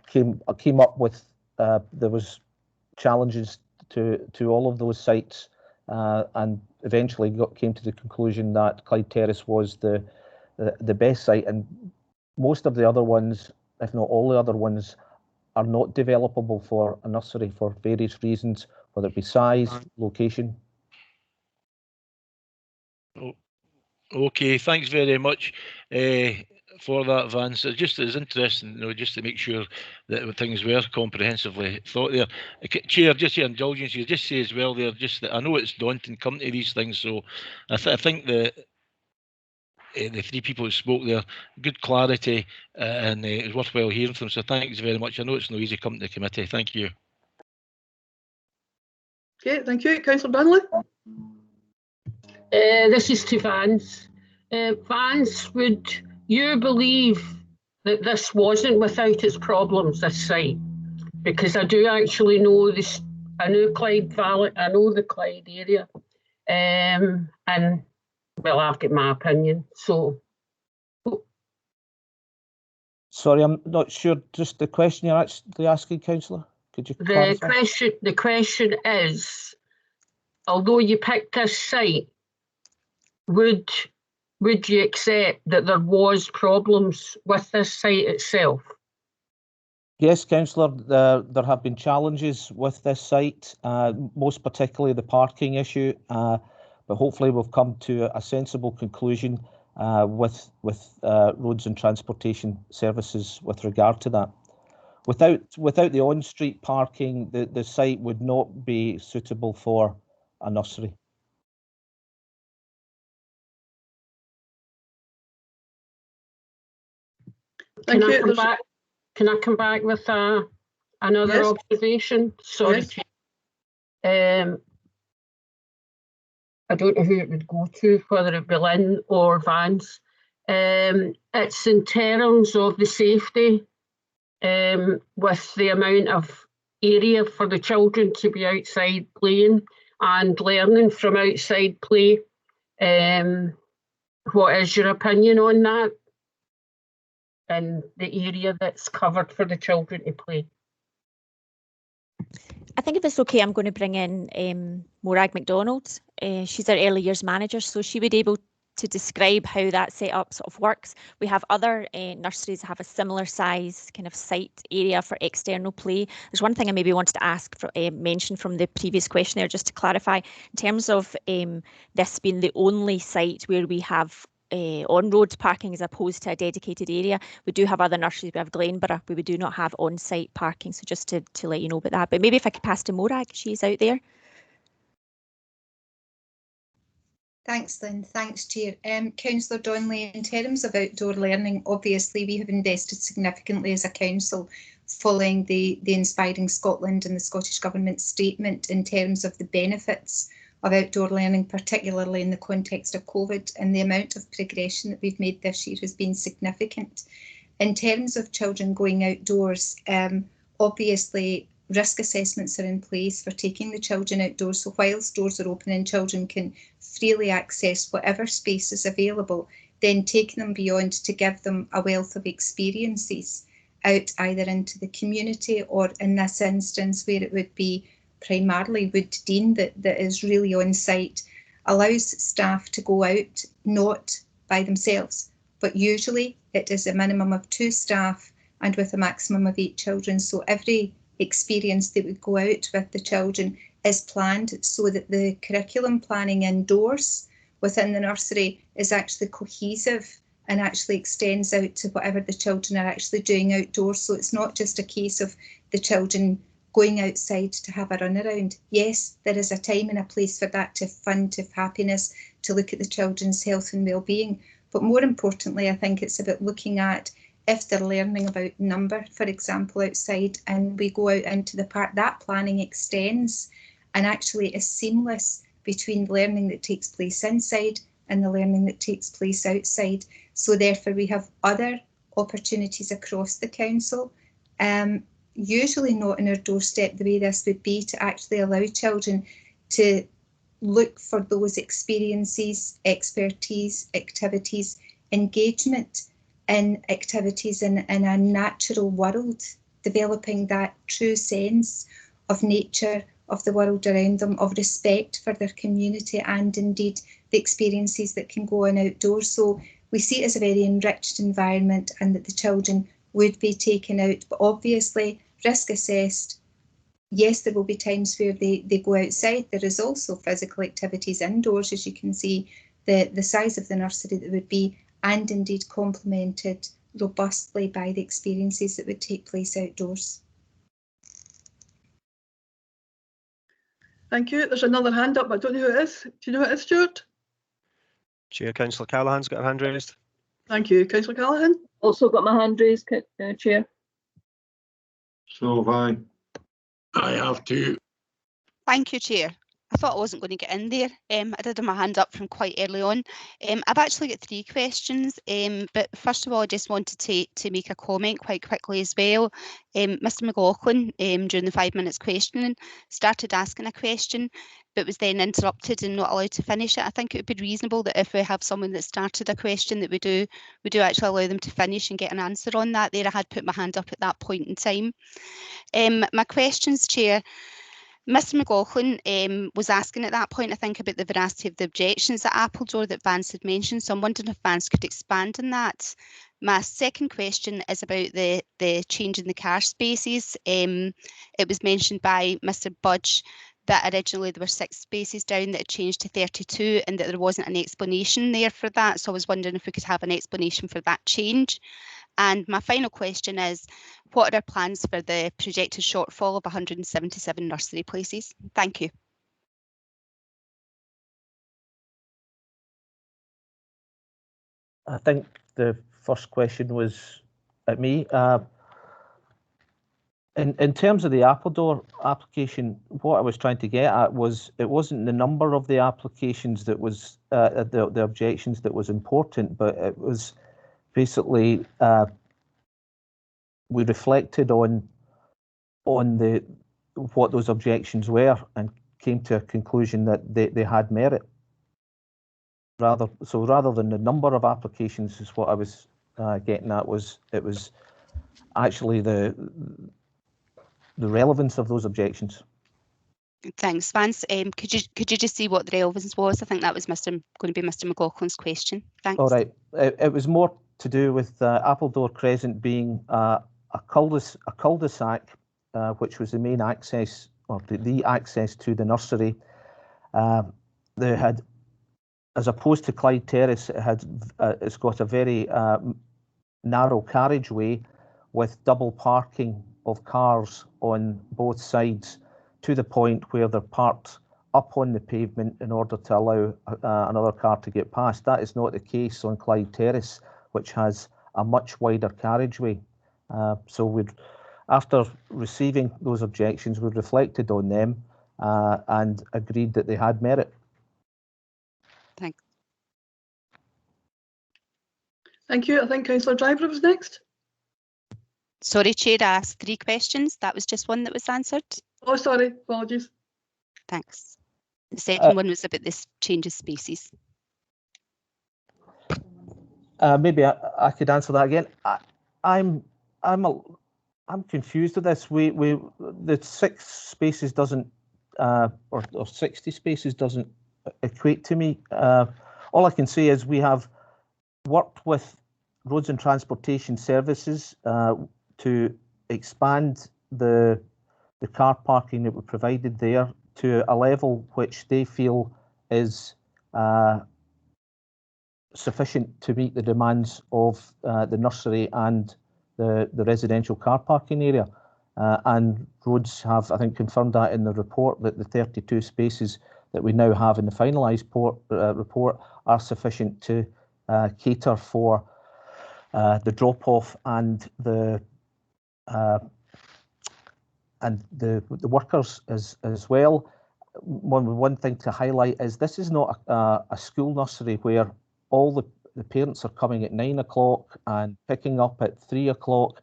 came up with there was challenges to all of those sites, and eventually came to the conclusion that Clyde Terrace was the best site, and most of the other ones, if not all the other ones, are not developable for a nursery for various reasons, whether it be size, location. Okay, thanks very much for that, Vance. It just is interesting, you know, just to make sure that things were comprehensively thought there. Chair, just your indulgence, you just say as well there, just that I know it's daunting coming to these things, so I think the three people who spoke there, good clarity, and it was worthwhile hearing from them. So thanks very much. I know it's no easy coming to the committee. Thank you. Okay, thank you. Councillor Donnelly. This is to Vance. Vance, would you believe that this wasn't without its problems, this site? Because I do actually know this. I know Clyde Valley. I know the Clyde area, and well, I've got my opinion. So, sorry, I'm not sure. Just the question you're actually asking, councillor. Could you clarify? The question is, although you picked this site, would you accept that there was problems with this site itself? Yes, councillor, there have been challenges with this site, most particularly the parking issue, but hopefully we've come to a sensible conclusion with roads and transportation services with regard to that. Without the on-street parking, the site would not be suitable for a nursery. Can I come back with another observation? Sorry. Yes. I don't know who it would go to, whether it be Lynn or Vance. It's in terms of the safety, with the amount of area for the children to be outside playing and learning from outside play. What is your opinion on that? And the area that's covered for the children to play. I think if it's okay, I'm going to bring in Morag MacDonald. She's our early years manager, so she would be able to describe how that setup sort of works. We have other nurseries that have a similar size kind of site area for external play. There's one thing I maybe wanted to ask, mention from the previous question there, just to clarify, in terms of this being the only site where we have on-road parking as opposed to a dedicated area. We do have other nurseries. We have Glenborough, but we do not have on-site parking. So just to let you know about that. But maybe if I could pass to Morag, she's out there. Thanks, Lynn. Thanks, Chair. Councillor Donnelly, in terms of outdoor learning, obviously we have invested significantly as a council following the Inspiring Scotland and the Scottish Government statement in terms of the benefits of outdoor learning, particularly in the context of COVID, and the amount of progression that we've made this year has been significant. In terms of children going outdoors, obviously risk assessments are in place for taking the children outdoors, so whilst doors are open and children can freely access whatever space is available, then taking them beyond to give them a wealth of experiences out either into the community or in this instance where it would be primarily Wood Dean that is really on site, allows staff to go out not by themselves, but usually it is a minimum of 2 staff and with a maximum of 8 children. So every experience that would go out with the children is planned so that the curriculum planning indoors within the nursery is actually cohesive and actually extends out to whatever the children are actually doing outdoors. So it's not just a case of the children going outside to have a run around. Yes, there is a time and a place for that, to have fun, to have happiness, to look at the children's health and well-being. But more importantly, I think it's about looking at if they're learning about number, for example, outside, and we go out into the park, that planning extends and actually is seamless between the learning that takes place inside and the learning that takes place outside. So therefore we have other opportunities across the council, usually not on our doorstep the way this would be, to actually allow children to look for those experiences, expertise, activities, engagement in activities in a natural world developing that true sense of nature, of the world around them, of respect for their community, and indeed the experiences that can go on outdoors. So we see it as a very enriched environment, and that the children would be taken out, but obviously risk assessed. Yes, there will be times where they go outside. There is also physical activities indoors, as you can see the size of the nursery that would be, and indeed complemented robustly by the experiences that would take place outdoors. Thank you. There's another hand up, but I don't know who it is. Do you know who it is, Stuart? Chair, Councillor Callahan's got her hand raised. Thank you. Councillor Callahan? Also got my hand raised, Chair. So have I. I have too. Thank you, Chair. I thought I wasn't going to get in there. I did have my hand up from quite early on. I've actually got 3 questions, but first of all, I just wanted to make a comment quite quickly as well. Mr McLaughlin, during the 5 minutes questioning, started asking a question, but was then interrupted and not allowed to finish it. I think it would be reasonable that if we have someone that started a question, that we do actually allow them to finish and get an answer on that. There, I had put my hand up at that point in time. My questions, Chair. Mr McLaughlin was asking at that point, I think, about the veracity of the objections at Appledore that Vance had mentioned, so I'm wondering if Vance could expand on that. My second question is about the change in the car spaces. It was mentioned by Mr Budge that originally there were 6 spaces down that had changed to 32 and that there wasn't an explanation there for that, so I was wondering if we could have an explanation for that change. And my final question is, what are our plans for the projected shortfall of 177 nursery places? Thank you. I think the first question was at me. In terms of the Appledore application, what I was trying to get at was it wasn't the number of the applications that was the objections that was important, but it was basically we reflected on what those objections were and came to a conclusion that they had merit. Rather than the number of applications, is what I was getting at, it was actually the relevance of those objections. Thanks, Vance. Could you just see what the relevance was? I think that was going to be Mr McLaughlin's question. Thanks. All right. It was more to do with Appledore Crescent being a cul-de-sac, which was the main access, or the access to the nursery. They had, as opposed to Clyde Terrace, it's got a very narrow carriageway with double parking of cars on both sides, to the point where they're parked up on the pavement in order to allow another car to get past. That is not the case on Clyde Terrace, which has a much wider carriageway. So after receiving those objections, we reflected on them and agreed that they had merit. Thanks. Thank you. I think Councillor Driver was next. Sorry, Chair, I asked 3 questions. That was just one that was answered. Oh, sorry. Apologies. Thanks. The second one was about this change of spaces. Maybe I could answer that again. I'm confused with this. The 6 spaces doesn't or 60 spaces doesn't equate to me. All I can say is we have worked with Roads and Transportation Services to expand the car parking that we provided there to a level which they feel is sufficient to meet the demands of the nursery and the residential car parking area. And Roads have, I think, confirmed that in the report, that the 32 spaces that we now have in the finalised report are sufficient to cater for the drop-off and the workers as well. One thing to highlight is this is not a school nursery where all the parents are coming at 9 o'clock and picking up at 3 o'clock.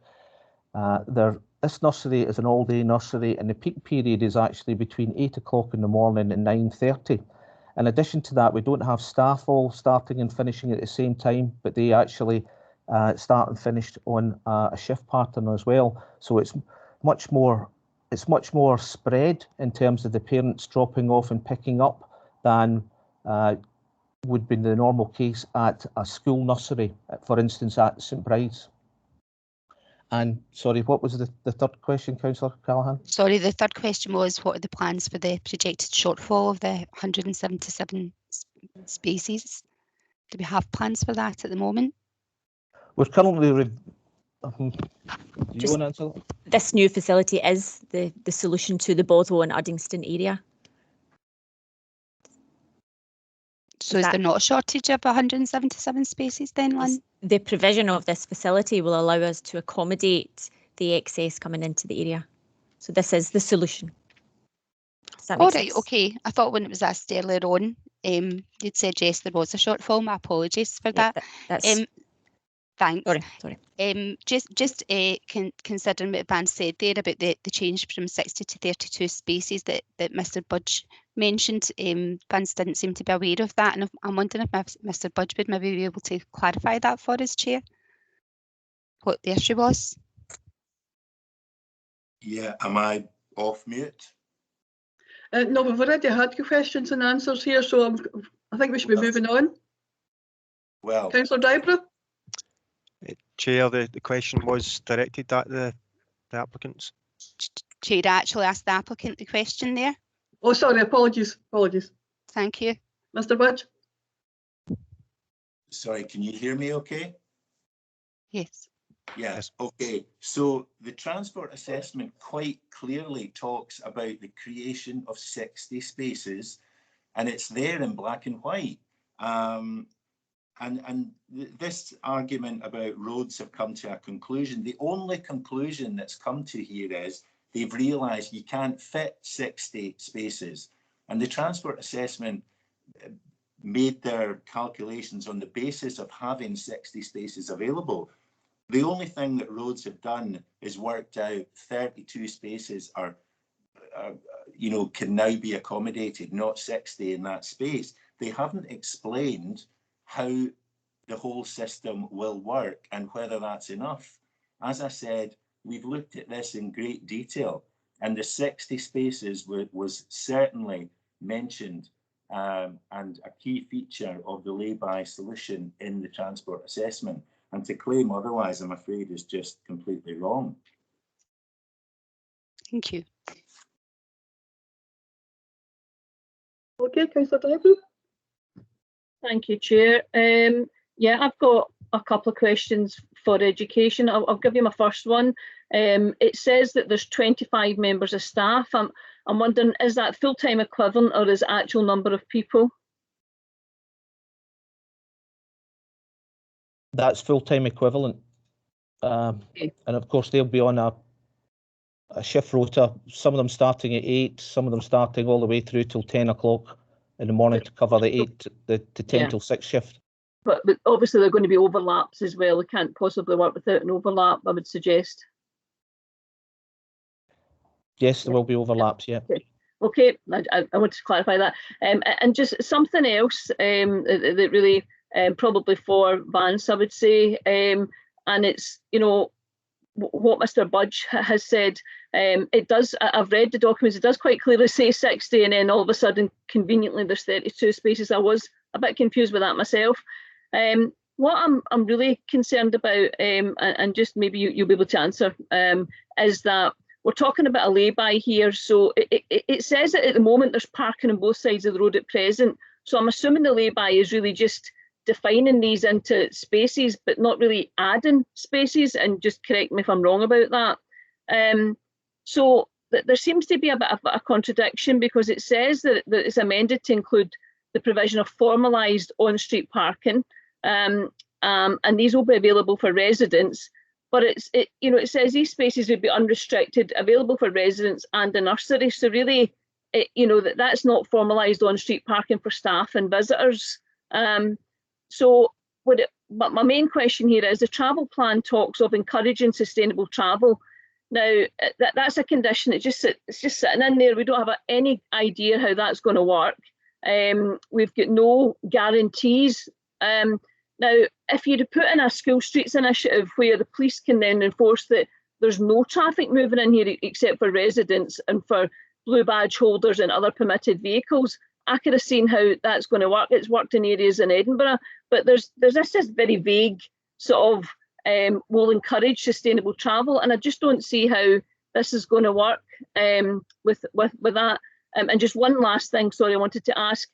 This nursery is an all-day nursery, and the peak period is actually between 8 o'clock in the morning and 9:30. In addition to that, we don't have staff all starting and finishing at the same time, but they actually start and finish on a shift pattern as well. So it's much more spread in terms of the parents dropping off and picking up than would be the normal case at a school nursery, for instance, at St Bride's. And sorry, what was the third question, Councillor Callaghan? Sorry, the third question was, what are the plans for the projected shortfall of the 177 spaces? Do we have plans for that at the moment? We're currently... do you want to answer that? This new facility is the solution to the Bothwell and Uddingston area. So is there not a shortage of 177 spaces then, Lynn? The provision of this facility will allow us to accommodate the excess coming into the area. So this is the solution. All right, okay. I thought when it was asked earlier on, you'd said yes, there was a shortfall. My apologies for that. Thanks. Sorry. Just considering what Van said there about the change from 60 to 32 spaces that Mr. Budge mentioned, Vans didn't seem to be aware of that, and I'm wondering if Mr. Budge would maybe be able to clarify that for us, Chair, what the issue was. Yeah, am I off mute? No, we've already had questions and answers here, so I think we should be moving on. Well, Councillor Dybra? Chair, the question was directed at the applicants. Chair, I actually asked the applicant the question there. Oh, sorry, apologies. Thank you. Mr. Budge? Sorry, can you hear me okay? Yes. Yes, okay. So the transport assessment quite clearly talks about the creation of 60 spaces, and it's there in black and white. And this argument about roads have come to a conclusion. The only conclusion that's come to here is they've realised you can't fit 60 spaces. And the transport assessment made their calculations on the basis of having 60 spaces available. The only thing that roads have done is worked out 32 spaces can now be accommodated, not 60 in that space. They haven't explained how the whole system will work and whether that's enough. As I said, we've looked at this in great detail, and the 60 spaces was certainly mentioned and a key feature of the lay-by solution in the transport assessment. And to claim otherwise, I'm afraid, is just completely wrong. Thank you. Okay, Councillor Dybra? Thank you, Chair. Yeah, I've got a couple of questions for education. I'll give you my first one. It says that there's 25 members of staff. I'm wondering, is that full-time equivalent or is actual number of people? That's full-time equivalent. Okay. And of course, they'll be on a shift rota, some of them starting at 8, some of them starting all the way through till 10 o'clock in the morning to cover the 10 till 6 shift. But obviously there are going to be overlaps as well. They can't possibly work without an overlap, I would suggest. Yes, there will be overlaps, yeah. Okay, I want to clarify that. And just something else that really probably for Vance, I would say, and it's, what Mr. Budge has said. It does, I've read the documents, it does quite clearly say 60, and then all of a sudden, conveniently, there's 32 spaces. I was a bit confused with that myself. What I'm really concerned about, and just maybe you'll be able to answer, is that we're talking about a lay-by here. So it says that at the moment there's parking on both sides of the road at present. So I'm assuming the lay-by is really just defining these into spaces, but not really adding spaces. And just correct me if I'm wrong about that. So there seems to be a bit of a contradiction, because it says that it's amended to include the provision of formalised on-street parking, and these will be available for residents. But it says these spaces would be unrestricted, available for residents and the nursery. So really, that's not formalised on-street parking for staff and visitors. But my main question here is the travel plan talks of encouraging sustainable travel. Now that's a condition. It's just sitting in there. We don't have any idea how that's going to work. We've got no guarantees. Now, if you'd put in a school streets initiative where the police can then enforce that there's no traffic moving in here except for residents and for blue badge holders and other permitted vehicles, I could have seen how that's going to work. It's worked in areas in Edinburgh, but there's this very vague sort of will encourage sustainable travel, and I just don't see how this is going to work with that. And just one last thing, sorry, I wanted to ask.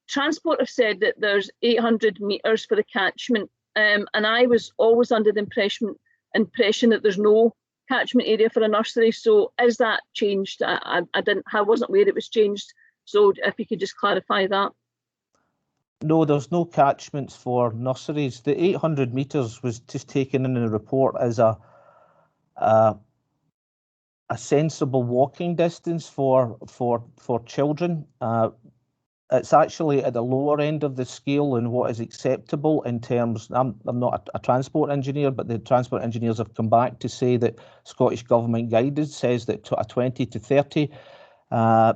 Transport have said that there's 800 metres for the catchment, and I was always under the impression that there's no catchment area for a nursery. So is that changed? I wasn't aware it was changed. So if you could just clarify that. No, there's no catchments for nurseries. The 800 metres was just taken in the report as a sensible walking distance for children. It's actually at the lower end of the scale in what is acceptable in terms. I'm not a transport engineer, but the transport engineers have come back to say that Scottish Government guidance says that a 20 to 30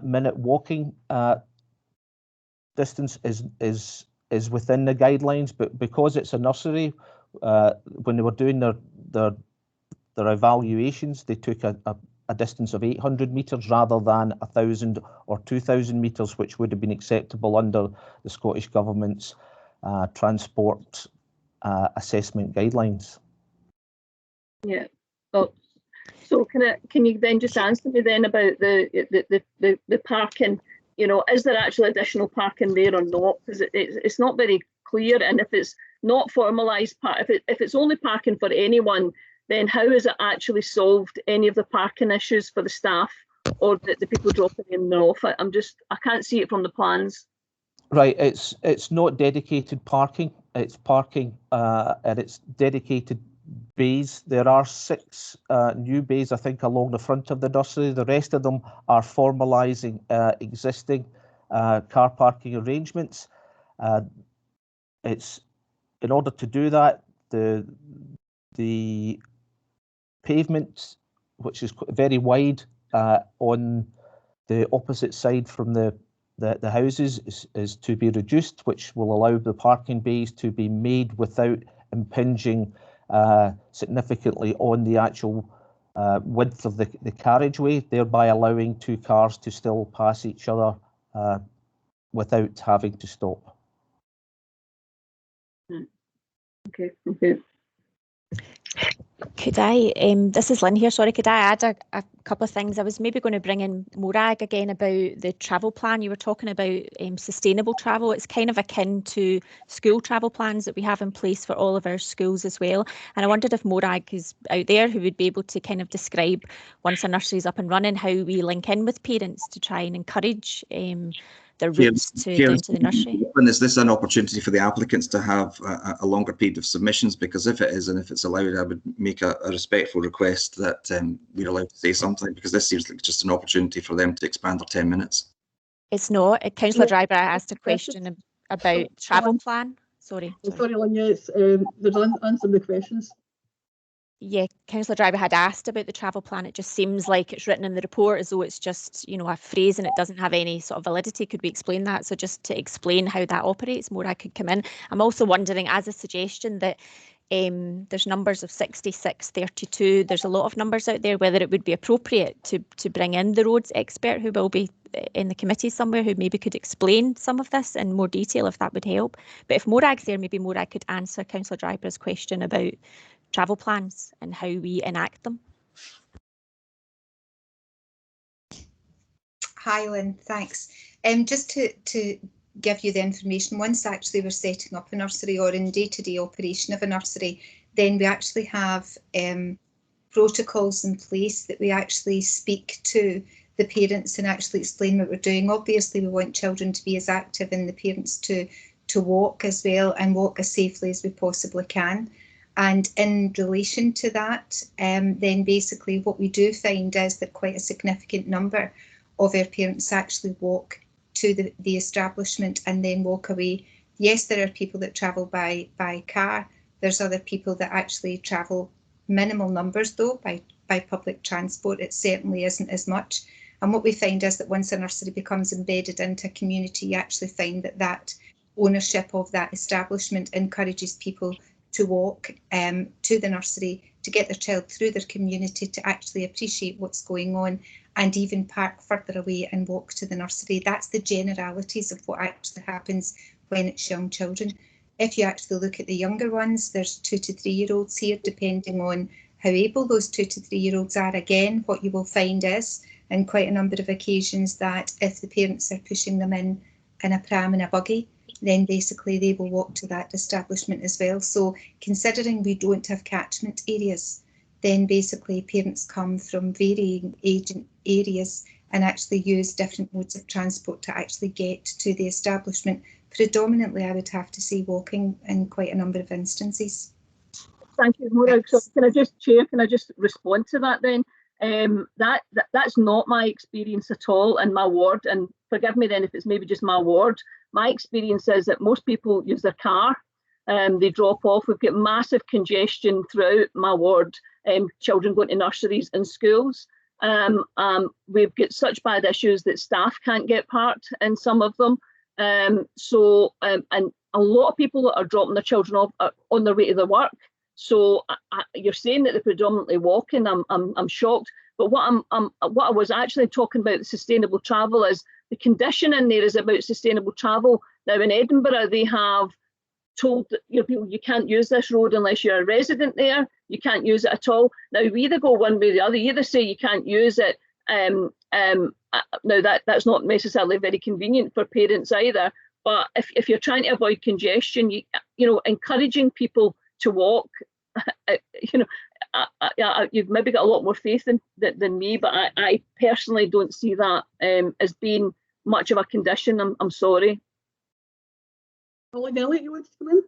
minute walking distance is within the guidelines. But because it's a nursery, when they were doing their evaluations, they took a distance of 800 metres rather than 1,000 or 2,000 metres, which would have been acceptable under the Scottish Government's transport assessment guidelines. Yeah. Well, so can you then just answer me then about the parking? You know, is there actually additional parking there or not? Because it's not very clear, and if it's not formalised, if it's only parking for anyone, then how has it actually solved any of the parking issues for the staff or the people dropping in and off? I can't see it from the plans. Right, it's not dedicated parking. It's parking and it's dedicated bays. There are 6 new bays, I think, along the front of the nursery. The rest of them are formalising existing car parking arrangements. It's in order to do that, the pavement, which is very wide on the opposite side from the houses, is to be reduced, which will allow the parking bays to be made without impinging significantly on the actual width of the carriageway, thereby allowing 2 cars to still pass each other without having to stop. Okay. Could I, this is Lynn here, sorry, could I add a couple of things? I was maybe going to bring in Morag again about the travel plan. You were talking about sustainable travel. It's kind of akin to school travel plans that we have in place for all of our schools as well. And I wondered if Morag is out there who would be able to kind of describe, once a nursery is up and running, how we link in with parents to try and encourage their routes down to the nursery. And is this an opportunity for the applicants to have a longer period of submissions? Because if it is, and if it's allowed, I would make a respectful request that we're allowed to say something, because this seems like just an opportunity for them to expand their 10 minutes. It's not. Councillor Driver asked a question about travel plan. Sorry, Lynn, yes, there's answer the questions. Yeah, Councillor Driver had asked about the travel plan. It just seems like it's written in the report as though it's just, you know, a phrase and it doesn't have any sort of validity. Could we explain that? So just to explain how that operates, Morag could come in. I'm also wondering, as a suggestion, that there's numbers of 66, 32. There's a lot of numbers out there, whether it would be appropriate to bring in the roads expert who will be in the committee somewhere, who maybe could explain some of this in more detail, if that would help. But if Morag's there, maybe Morag could answer Councillor Driver's question about travel plans and how we enact them. Hi, Lynn, thanks. Just to give you the information, once actually we're setting up a nursery or in day-to-day operation of a nursery, then we actually have protocols in place that we actually speak to the parents and actually explain what we're doing. Obviously, we want children to be as active and the parents to walk as well and walk as safely as we possibly can. And in relation to that, then basically what we do find is that quite a significant number of our parents actually walk to the establishment and then walk away. Yes, there are people that travel by car. There's other people that actually travel minimal numbers though by public transport. It certainly isn't as much. And what we find is that once a nursery becomes embedded into a community, you actually find that ownership of that establishment encourages people to walk to the nursery, to get their child through their community, to actually appreciate what's going on, and even park further away and walk to the nursery. That's the generalities of what actually happens when it's young children. If you actually look at the younger ones, there's 2 to 3 year olds here, depending on how able those 2 to 3 year olds are. Again, what you will find is, in quite a number of occasions, that if the parents are pushing them in a pram and a buggy, then basically they will walk to that establishment as well. So considering we don't have catchment areas, then basically parents come from varying areas and actually use different modes of transport to actually get to the establishment. Predominantly, I would have to say walking in quite a number of instances. Thank you, Maura. So can I just respond to that then? That's not my experience at all in my ward, and forgive me then if it's maybe just my ward. My experience is that most people use their car, they drop off. We've got massive congestion throughout my ward, children going to nurseries and schools. We've got such bad issues that staff can't get parked in some of them. And a lot of people are dropping their children off on their way to their work. So you're saying that they're predominantly walking. I'm shocked. But what I was actually talking about, the sustainable travel, is the condition in there is about sustainable travel. Now in Edinburgh, they have told people you can't use this road unless you're a resident there. You can't use it at all. Now we either go one way or the other. You either say you can't use it. Now that's not necessarily very convenient for parents either. But if you're trying to avoid congestion, encouraging people to walk, you've maybe got a lot more faith than me, but I personally don't see that as being much of a condition. I'm sorry. Holly Nelly, you want to come in?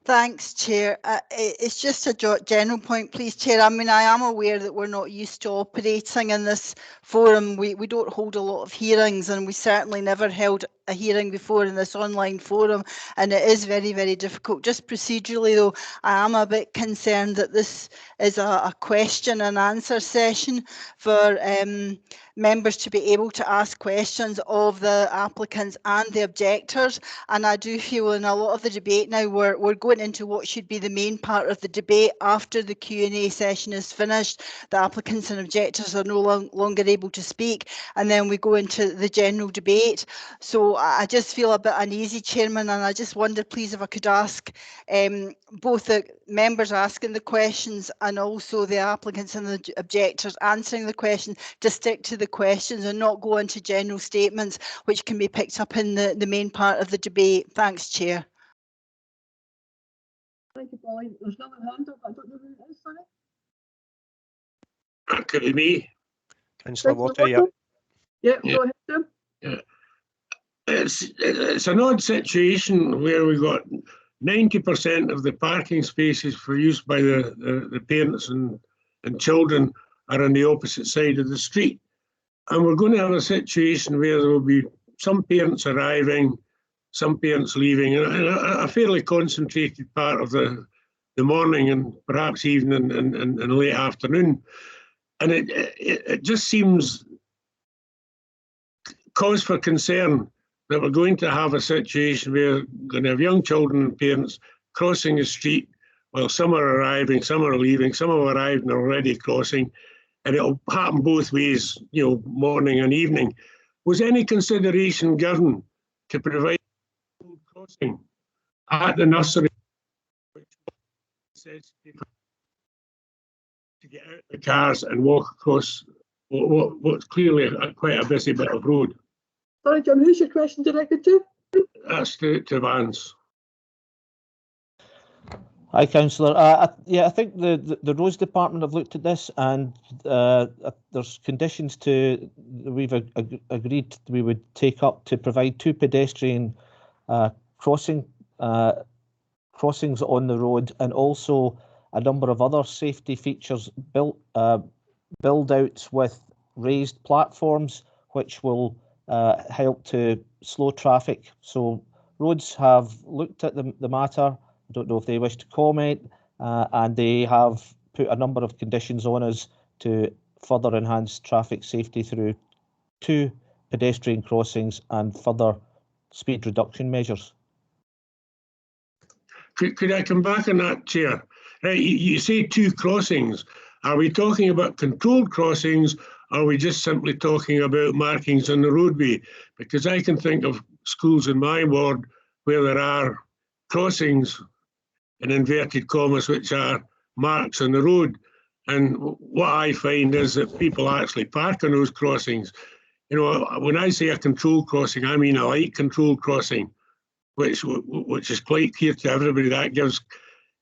Thanks, Chair. It's just a general point, please, Chair. I mean, I am aware that we're not used to operating in this forum. We don't hold a lot of hearings, and we certainly never held a hearing before in this online forum, and it is very, very difficult. Just procedurally, though, I am a bit concerned that this is a question and answer session for members to be able to ask questions of the applicants and the objectors. And I do feel in a lot of the debate now, we're going into what should be the main part of the debate after the Q&A session is finished. The applicants and objectors are no longer able to speak, and then we go into the general debate. So I just feel a bit uneasy, Chairman, and I just wonder, please, if I could ask both the members asking the questions and also the applicants and the objectors answering the questions to stick to the questions and not go into general statements which can be picked up in the main part of the debate. Thanks, Chair. Thank you, Polly. There's another hand up. I don't know who it is, sorry. That could be me. Councillor Walker, yeah. Yeah, go ahead, Tim. Yeah. It's an odd situation where we got 90% of the parking spaces for use by the parents and children are on the opposite side of the street. And we're going to have a situation where there will be some parents arriving, some parents leaving, and a fairly concentrated part of the morning and perhaps even in late afternoon. And it just seems cause for concern that we're going to have a situation where we're going to have young children and parents crossing the street while some are arriving, some are leaving, some have arrived and are already crossing, and it'll happen both ways, morning and evening. Was any consideration given to provide crossing at the nursery, which says to get out of the cars and walk across what's clearly quite a busy bit of road? Sorry, John, who's your question directed to? That's to Vance. Hi, Councillor. I think the Roads Department have looked at this, and there's conditions we've agreed we would take up to provide 2 pedestrian crossings on the road, and also a number of other safety features build outs with raised platforms, which will help to slow traffic. So Roads have looked at the matter. I don't know if they wish to comment, and they have put a number of conditions on us to further enhance traffic safety through 2 pedestrian crossings and further speed reduction measures. Could I come back on that, Chair? Right, you say 2 crossings. Are we talking about controlled crossings? Or are we just simply talking about markings on the roadway? Because I can think of schools in my ward where there are crossings in inverted commas, which are marks on the road. And what I find is that people actually park on those crossings. You know, when I say a controlled crossing, I mean a light controlled crossing, which is quite clear to everybody. That gives,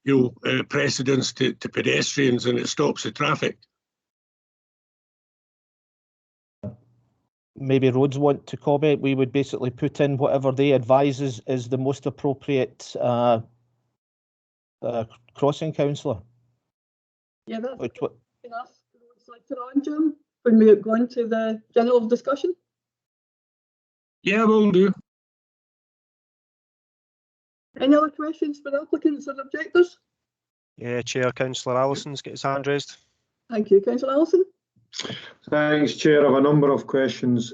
you know, precedence to pedestrians, and it stops the traffic. Maybe roads want to comment. We would basically put in whatever they advise is the most appropriate crossing, councillor. Yeah, that's enough. Later on, Jim, when we go into the general discussion. Yeah, will do. Any other questions for the applicants or objectors? Yeah, Chair, Councillor Allison's got his hand raised. Thank you, Councillor Allison. Thanks, Chair. I have a number of questions.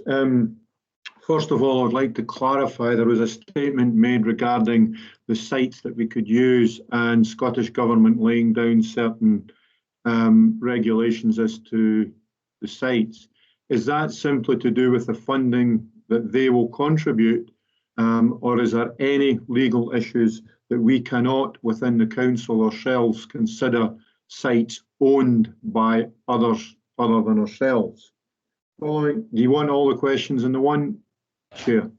First of all, I'd like to clarify there was a statement made regarding the sites that we could use and Scottish Government laying down certain regulations as to the sites. Is that simply to do with the funding that they will contribute, or is there any legal issues that we cannot within the council ourselves consider sites owned by others other than ourselves? Following, do you want all the questions in the one, Chair?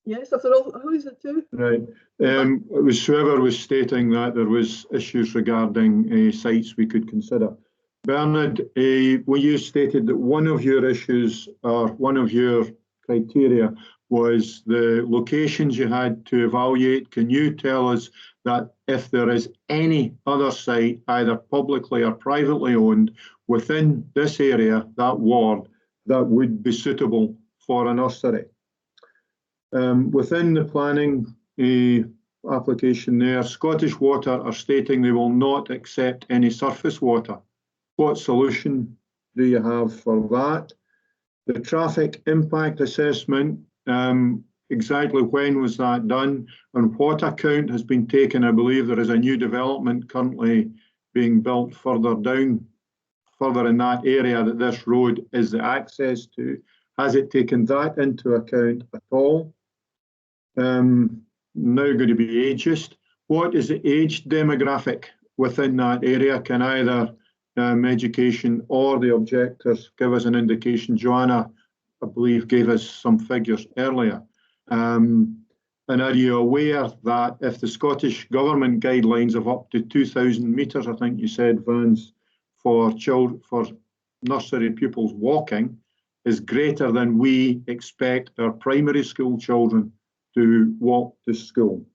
Yes, if they're all, who is it to? Right. It was whoever was stating that there was issues regarding sites we could consider. Bernard, when you stated that one of your issues or one of your criteria was the locations you had to evaluate, can you tell us that if there is any other site, either publicly or privately owned, within this area, that ward, that would be suitable for a nursery? Within the planning application there, Scottish Water are stating they will not accept any surface water. What solution do you have for that? The traffic impact assessment, exactly when was that done and what account has been taken? I believe there is a new development currently being built further down, further in that area that this road is the access to. Has it taken that into account at all? Now going to be ageist. What is the age demographic within that area? Can either education or the objectors give us an indication? Joanna, I believe, gave us some figures earlier. And are you aware that if the Scottish Government guidelines of up to 2,000 metres, I think you said, Vans, for nursery pupils walking, is greater than we expect our primary school children to walk to school?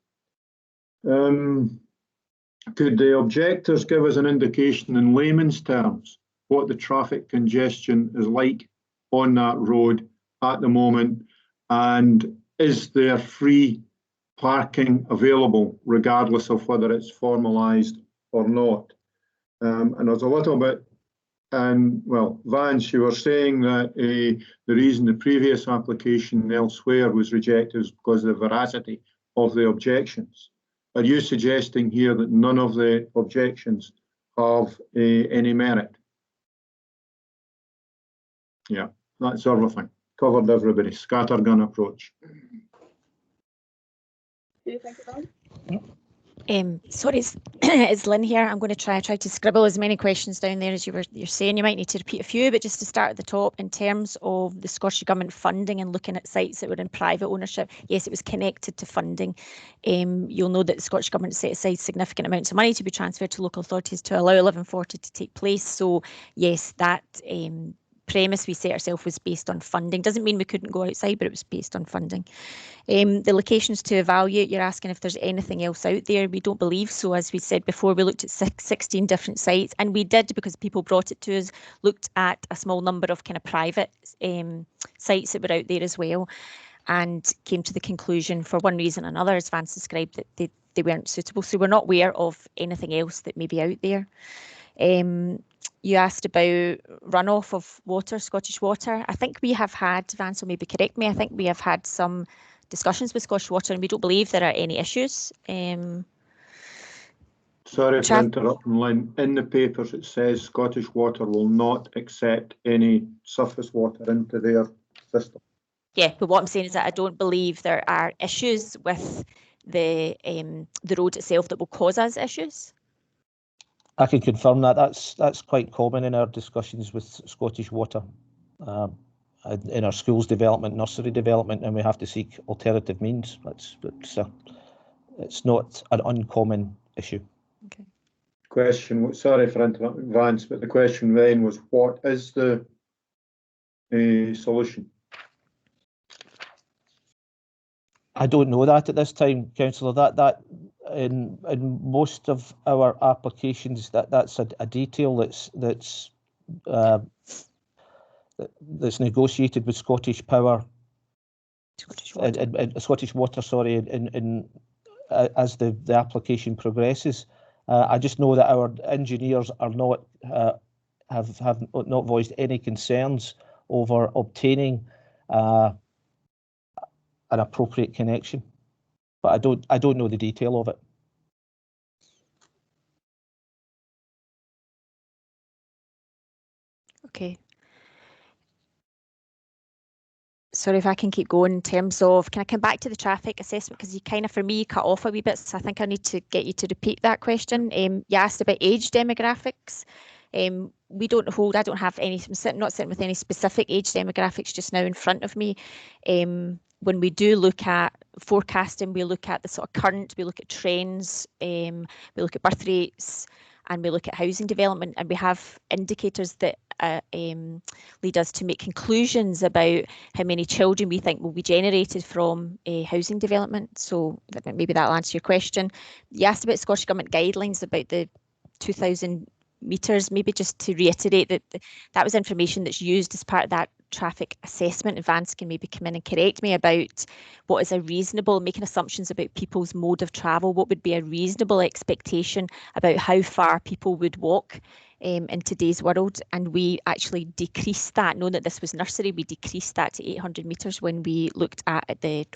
Could the objectors give us an indication in layman's terms what the traffic congestion is like on that road at the moment, and is there free parking available regardless of whether it's formalised or not? And there's a little bit, and well, Vance, you were saying that the reason the previous application elsewhere was rejected was because of the veracity of the objections. Are you suggesting here that none of the objections have any merit? Yeah, that's everything. Covered everybody. Scattergun approach. Sorry, it's Lynn here. I'm going to try to scribble as many questions down there as you're saying. You might need to repeat a few, but just to start at the top, in terms of the Scottish Government funding and looking at sites that were in private ownership, yes, it was connected to funding. You'll know that the Scottish Government set aside significant amounts of money to be transferred to local authorities to allow 1140 to take place. So yes, that premise we set ourselves was based on funding. Doesn't mean we couldn't go outside, but it was based on funding. The locations to evaluate, you're asking if there's anything else out there. We don't believe so. As we said before, we looked at 16 different sites, and we did, because people brought it to us, looked at a small number of kind of private sites that were out there as well, and came to the conclusion, for one reason or another, as Vance described, that they weren't suitable. So we're not aware of anything else that may be out there. You asked about runoff of water, Scottish Water. I think we have had, Vance will maybe correct me, I think we have had some discussions with Scottish Water and we don't believe there are any issues. Sorry for interrupting, Lynn. In the papers it says Scottish Water will not accept any surface water into their system. Yeah, but what I'm saying is that I don't believe there are issues with the road itself that will cause us issues. I can confirm that. That's quite common in our discussions with Scottish Water, in our schools development, nursery development, and we have to seek alternative means. It's not an uncommon issue. Okay. Question. Sorry for interrupting, Vance, but the question then was, what is the solution? I don't know that at this time, Councillor. That in most of our applications, that's a detail that's negotiated with Scottish Power, Scottish Water, sorry, as the application progresses. I just know that our engineers are not have not voiced any concerns over obtaining an appropriate connection, but I don't know the detail of it. Okay. Sorry if I can keep going in terms of, can I come back to the traffic assessment? Because you kind of, for me, cut off a wee bit, so I think I need to get you to repeat that question. You asked about age demographics. We don't hold, I don't have any, I'm not sitting with any specific age demographics just now in front of me. When we do look at forecasting, we look at the sort of current, we look at trends, we look at birth rates, and we look at housing development, and we have indicators that lead us to make conclusions about how many children we think will be generated from housing development. So maybe that'll answer your question. You asked about Scottish Government guidelines about the 2,000 metres, maybe just to reiterate that that was information that's used as part of that traffic assessment. Vance can maybe come in and correct me about what is a reasonable, making assumptions about people's mode of travel, what would be a reasonable expectation about how far people would walk in today's world. And we actually decreased that, knowing that this was nursery, we decreased that to 800 metres when we looked at when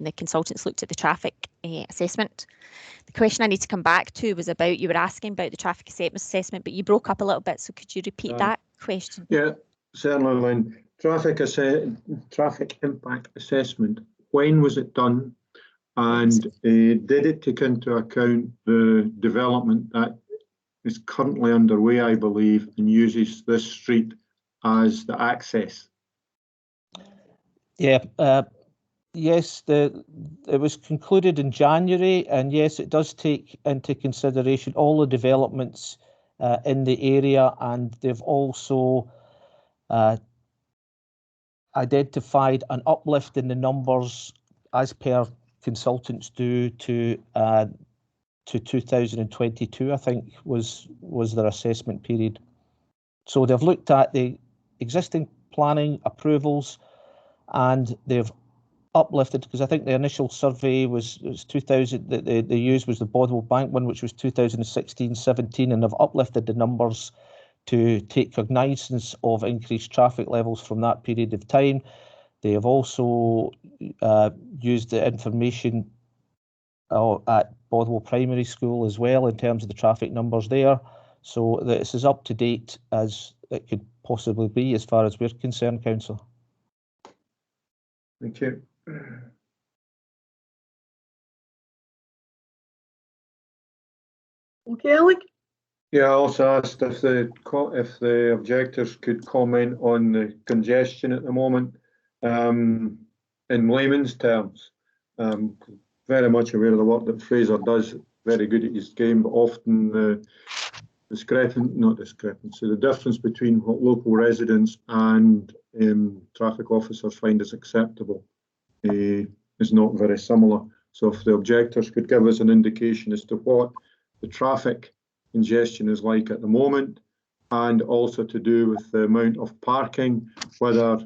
the consultants looked at the traffic assessment. The question I need to come back to was about, you were asking about the traffic assessment, but you broke up a little bit, so could you repeat that question? Yeah, certainly, Lynn. Traffic impact assessment, when was it done, and did it take into account the development that is currently underway, I believe, and uses this street as the access? Yeah, yes, it was concluded in January, and yes, it does take into consideration all the developments in the area, and they've also identified an uplift in the numbers as per consultants do to 2022, I think was their assessment period. So they've looked at the existing planning approvals, and they've uplifted, because I think the initial survey was 2000 that they used was the Bodwell Bank one, which was 2016-17, and they've uplifted the numbers to take cognizance of increased traffic levels from that period of time. They have also used the information at Bodwell Primary School as well in terms of the traffic numbers there. So this is up to date as it could possibly be as far as we're concerned, Councillor. Thank you. Okay, Alec? Yeah, I also asked if the objectors could comment on the congestion at the moment in layman's terms. Very much aware of the work that Fraser does, very good at his game, but often the difference between what local residents and traffic officers find as acceptable is not very similar. So if the objectors could give us an indication as to what the traffic congestion is like at the moment, and also to do with the amount of parking, whether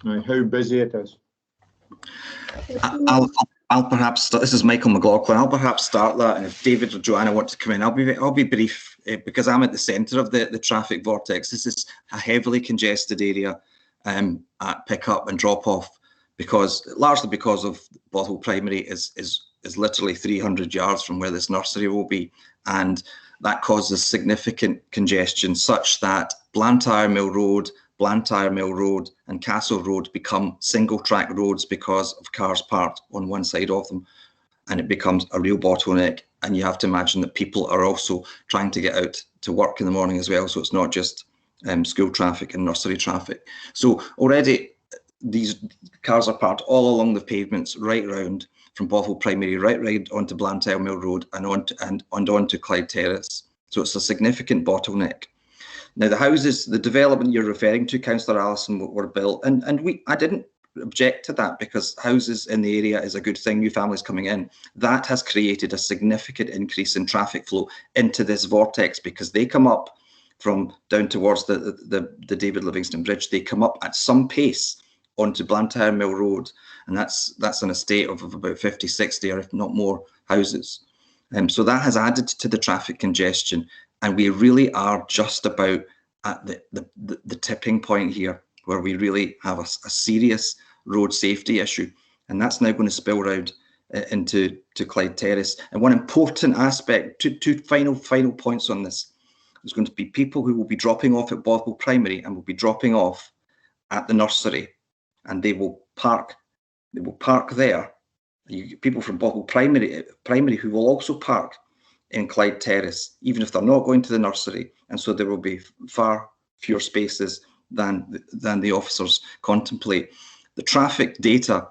how busy it is. I'll I'll perhaps start, this is Michael McLaughlin. I'll perhaps start that, and if David or Joanna want to come in, I'll be brief because I'm at the centre of the traffic vortex. This is a heavily congested area at pick up and drop off, largely because of Bothwell Primary is literally 300 yards from where this nursery will be, and that causes significant congestion such that Blantyre Mill Road, and Castle Road become single track roads because of cars parked on one side of them, and it becomes a real bottleneck. And you have to imagine that people are also trying to get out to work in the morning as well, so it's not just school traffic and nursery traffic. So already these cars are parked all along the pavements right round from Bothwell Primary right onto Blantyre Mill Road and onto Clyde Terrace. So it's a significant bottleneck. Now, the houses, the development you're referring to, Councillor Allison, were built, and I didn't object to that because houses in the area is a good thing, new families coming in. That has created a significant increase in traffic flow into this vortex because they come up from down towards the David Livingstone Bridge. They come up at some pace onto Blantyre Mill Road, and that's an estate of about 50, 60, or if not more houses. So that has added to the traffic congestion. And we really are just about at the tipping point here, where we really have a serious road safety issue. And that's now going to spill around into Clyde Terrace. And one important aspect, two final points on this, there's going to be people who will be dropping off at Bothwell Primary and will be dropping off at the nursery. And they will park there. People from Bothwell Primary who will also park in Clyde Terrace, even if they're not going to the nursery, and so there will be far fewer spaces than the officers contemplate. The traffic data,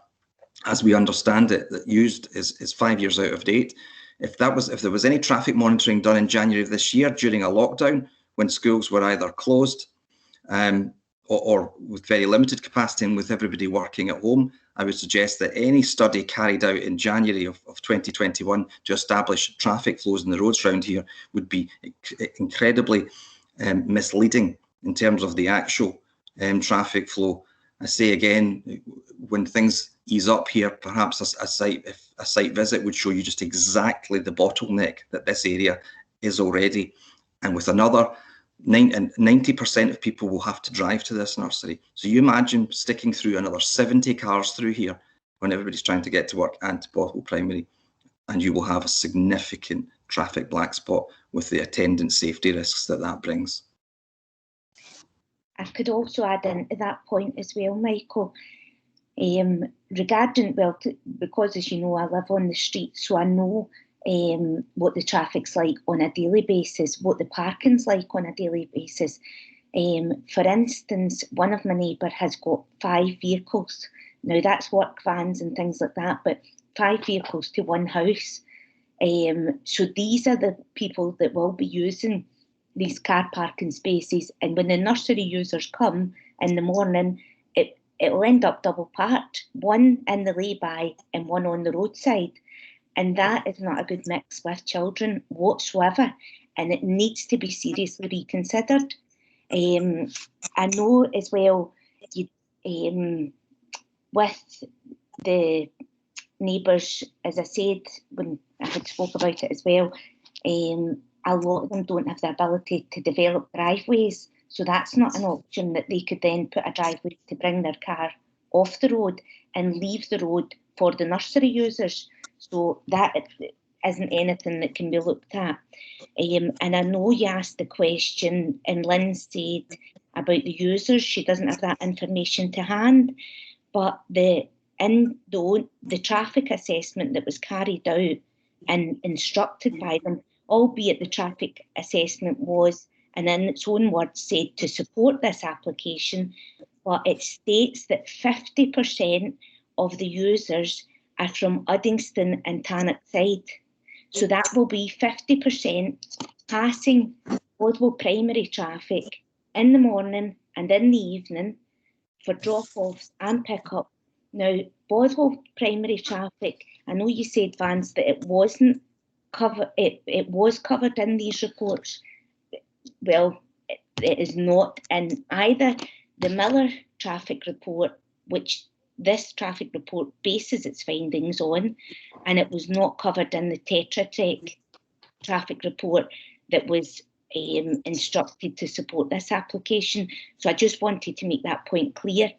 as we understand it, that used is 5 years out of date. If there was any traffic monitoring done in January of this year during a lockdown, when schools were either closed or with very limited capacity and with everybody working at home, I would suggest that any study carried out in January of 2021 to establish traffic flows in the roads around here would be incredibly misleading in terms of the actual traffic flow. I say again, when things ease up here, perhaps a site visit would show you just exactly the bottleneck that this area is already. And with another 90% of people will have to drive to this nursery. So you imagine sticking through another 70 cars through here when everybody's trying to get to work and to Bothwell Primary, and you will have a significant traffic black spot with the attendant safety risks that brings. I could also add into that point as well, Michael, regarding, because as you know, I live on the street, so I know what the traffic's like on a daily basis, what the parking's like on a daily basis. For instance, one of my neighbours has got 5 vehicles. Now that's work vans and things like that, but 5 vehicles to one house. So these are the people that will be using these car parking spaces. And when the nursery users come in the morning, it'll end up double parked, one in the lay-by and one on the roadside. And that is not a good mix with children whatsoever. And it needs to be seriously reconsidered. I know as well, with the neighbours, as I said, when I had spoke about it as well, a lot of them don't have the ability to develop driveways. So that's not an option that they could then put a driveway to bring their car off the road and leave the road for the nursery users. So that isn't anything that can be looked at. And I know you asked the question, and Lynn said about the users, she doesn't have that information to hand, but the traffic assessment that was carried out and instructed by them, albeit the traffic assessment was, and in its own words said, to support this application, but it states that 50% of the users are from Uddingston and Tannock side. So that will be 50% passing Bothwell Primary traffic in the morning and in the evening for drop-offs and pick-up. Now, Bothwell Primary traffic, I know you said, Vance, that it wasn't covered. It was covered in these reports. Well, it is not in either the Miller traffic report, which this traffic report bases its findings on, and it was not covered in the Tetra Tech traffic report that was instructed to support this application. So I just wanted to make that point clear.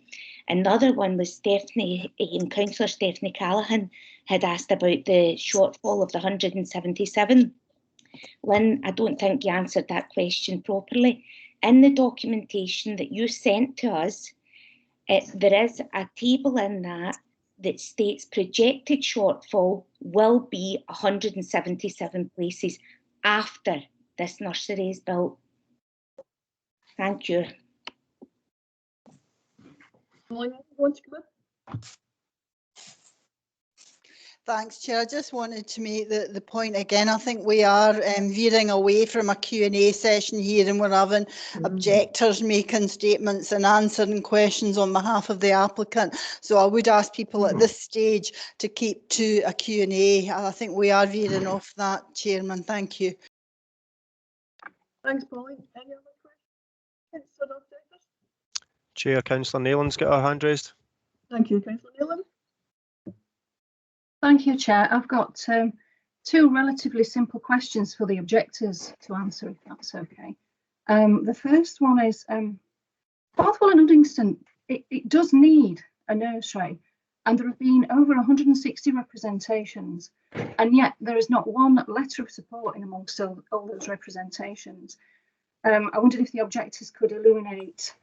Another one was Councillor Stephanie Callaghan had asked about the shortfall of the 177. Lynn, I don't think you answered that question properly. In the documentation that you sent to us, there is a table in that states projected shortfall will be 177 places after this nursery is built. Thank you. Thanks, Chair. I just wanted to make the point again. I think we are veering away from a Q&A session here, and we're having objectors making statements and answering questions on behalf of the applicant. So I would ask people at this stage to keep to a Q&A. I think we are veering off that, Chairman. Thank you. Thanks, Pauline. Any other questions? Chair, Councillor Nealon's got her hand raised. Thank you, Councillor Nealon. Thank you, Chair. I've got two relatively simple questions for the objectors to answer, if that's okay. The first one is, Bothwell and Uddingston, it does need a nursery, and there have been over 160 representations, and yet there is not one letter of support in amongst all those representations. I wondered if the objectors could illuminate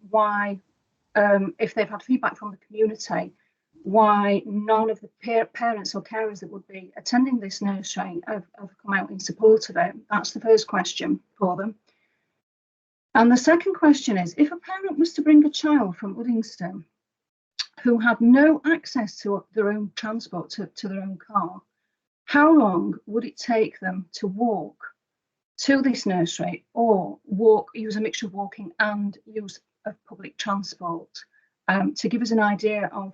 why, if they've had feedback from the community, why none of the parents or carers that would be attending this nursery have come out in support of it. That's the first question for them. And the second question is, if a parent was to bring a child from Uddingston who had no access to their own transport, to their own car, how long would it take them to walk to this nursery, or use a mixture of walking and use of public transport, to give us an idea of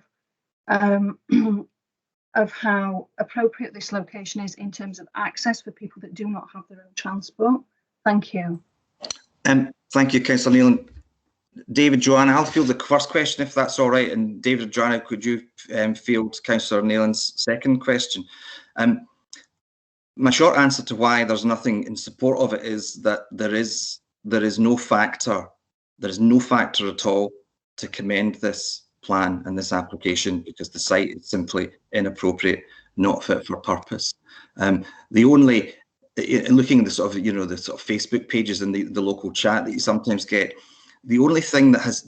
how appropriate this location is in terms of access for people that do not have their own transport? Thank you. Thank you, Councillor Nealon. David, Joanna, I'll field the first question if that's all right. And David, Joanna, could you field Councillor Nealon's second question? My short answer to why there's nothing in support of it is that there is no factor at all to commend this plan and this application, because the site is simply inappropriate, not fit for purpose. The only, looking at the sort of Facebook pages and the local chat that you sometimes get, the only thing that has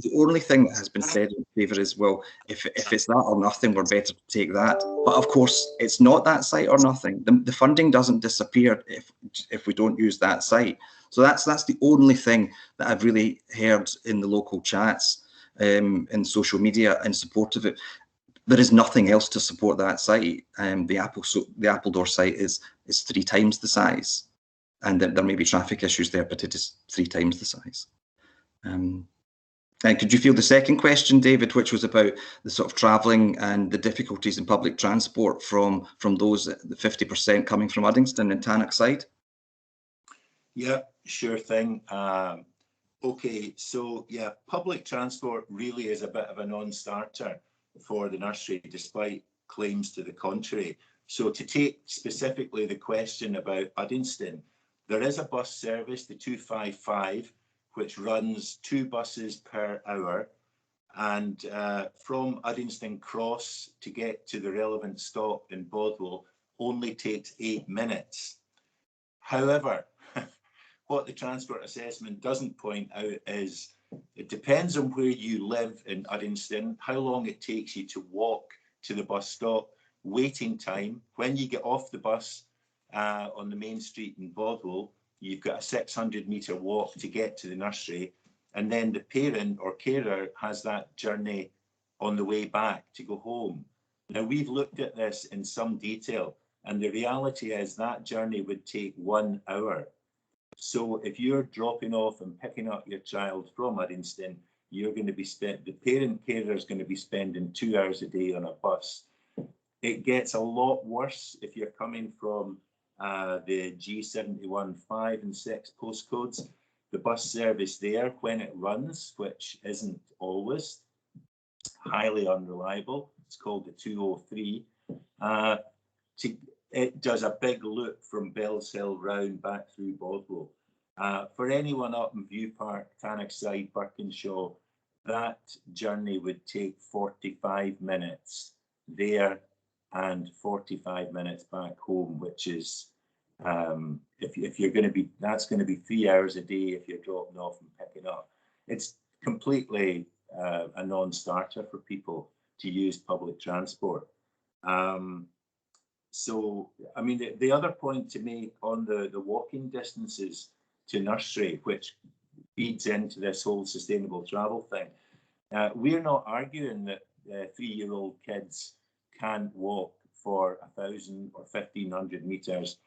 been said in favour is, well, if it's that or nothing, we're better to take that. But of course, it's not that site or nothing. The funding doesn't disappear if we don't use that site. So that's the only thing that I've really heard in the local chats, in social media in support of it. There is nothing else to support that site. The Appledore site is 3 times the size, and there may be traffic issues there, but it is 3 times the size. And could you field the second question, David, which was about the sort of travelling and the difficulties in public transport from those, the 50% coming from Uddingston and Tannock side? Yeah, sure thing. Okay, so yeah, public transport really is a bit of a non-starter for the nursery, despite claims to the contrary. So to take specifically the question about Uddingston, there is a bus service, the 255, which runs 2 buses per hour, and from Uddingston Cross to get to the relevant stop in Bothwell only takes 8 minutes. However, what the transport assessment doesn't point out is it depends on where you live in Uddingston, how long it takes you to walk to the bus stop, waiting time. When you get off the bus on the main street in Bothwell, you've got a 600-metre walk to get to the nursery, and then the parent or carer has that journey on the way back to go home. Now, we've looked at this in some detail, and the reality is that journey would take 1 hour. So if you're dropping off and picking up your child from Uddingston, you're going to be the parent carer is going to be spending 2 hours a day on a bus. It gets a lot worse if you're coming from the G71 5 and 6 postcodes. The bus service there, when it runs, which isn't always, highly unreliable. It's called the 203. It does a big loop from Bellshill round back through Bothwell. For anyone up in View Park, Tannockside, Birkinshaw, that journey would take 45 minutes there and 45 minutes back home, which is, if you're going to be, that's going to be 3 hours a day if you're dropping off and picking up. It's completely a non-starter for people to use public transport. So, I mean, the other point to make on the walking distances to nursery, which feeds into this whole sustainable travel thing, we're not arguing that 3-year-old kids can't walk for 1,000 or 1,500 metres.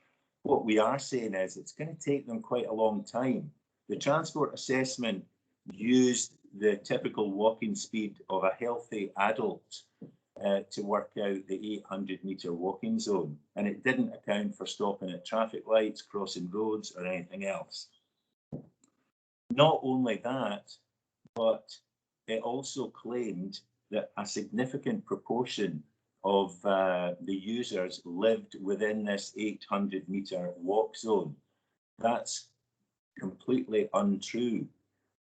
What we are saying is it's going to take them quite a long time. The transport assessment used the typical walking speed of a healthy adult to work out the 800-metre walking zone, and it didn't account for stopping at traffic lights, crossing roads, or anything else. Not only that, but it also claimed that a significant proportion of the users lived within this 800-metre walk zone. That's completely untrue.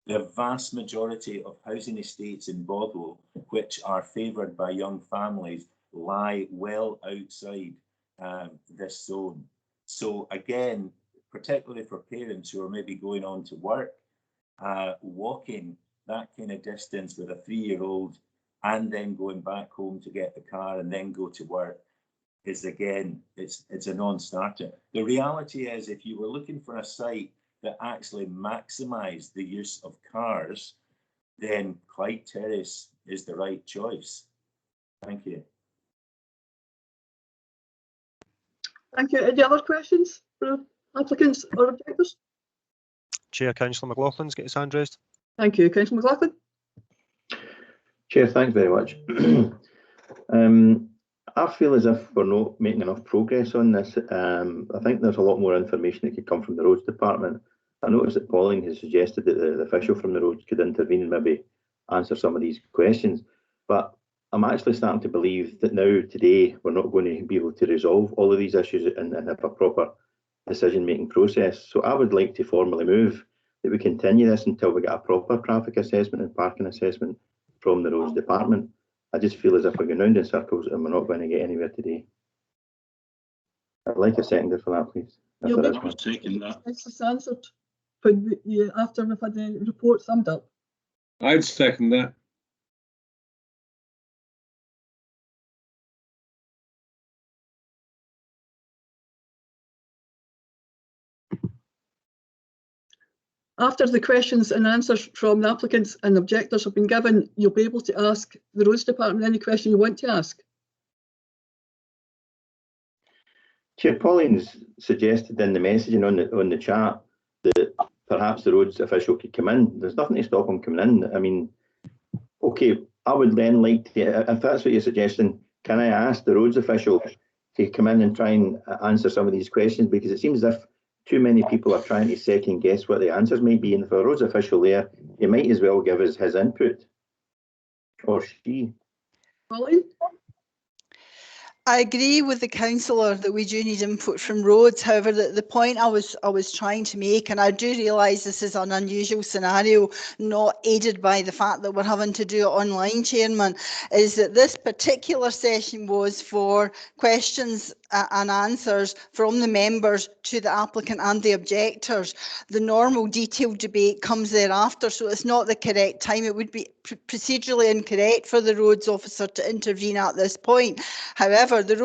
The vast majority of housing estates in Bothwell, which are favoured by young families, lie well outside this zone. So again, particularly for parents who are maybe going on to work, walking that kind of distance with a 3-year-old and then going back home to get the car and then go to work is, again, it's a non-starter. The reality is, if you were looking for a site that actually maximise the use of cars, then Clyde Terrace is the right choice. Thank you. Thank you. Any other questions for applicants or objectors? Chair, Councillor McLaughlin's got his hand raised. Thank you. Councillor McLaughlin. Chair, thanks very much. I feel as if we're not making enough progress on this. I think there's a lot more information that could come from the Roads Department. I noticed that Pauline has suggested that the official from the Roads could intervene and maybe answer some of these questions. But I'm actually starting to believe that now, today, we're not going to be able to resolve all of these issues and have a proper decision-making process. So I would like to formally move that we continue this until we get a proper traffic assessment and parking assessment from the Roads Department. I just feel as if we're going round in circles and we're not going to get anywhere today. I'd like a seconder for that, please. I'll second that. It's just answered when after we've had the report summed up. I'd second that. After the questions and answers from the applicants and objectors have been given, you'll be able to ask the Roads Department any question you want to ask. Chair, Pauline's suggested in the messaging on the chat that perhaps the roads official could come in. There's nothing to stop him coming in. I mean, okay, I would then like to, if that's what you're suggesting, can I ask the roads official to come in and try and answer some of these questions? Because it seems as if too many people are trying to second guess what the answers might be, and for a roads official there, he might as well give us his input, or she. Pauline? I agree with the councillor that we do need input from roads. However, the point I was trying to make, and I do realise this is an unusual scenario, not aided by the fact that we're having to do it online, Chairman, is that this particular session was for questions and answers from the members to the applicant and the objectors. The normal detailed debate comes thereafter, so it's not the correct time. It would be procedurally incorrect for the roads officer to intervene at this point. However, the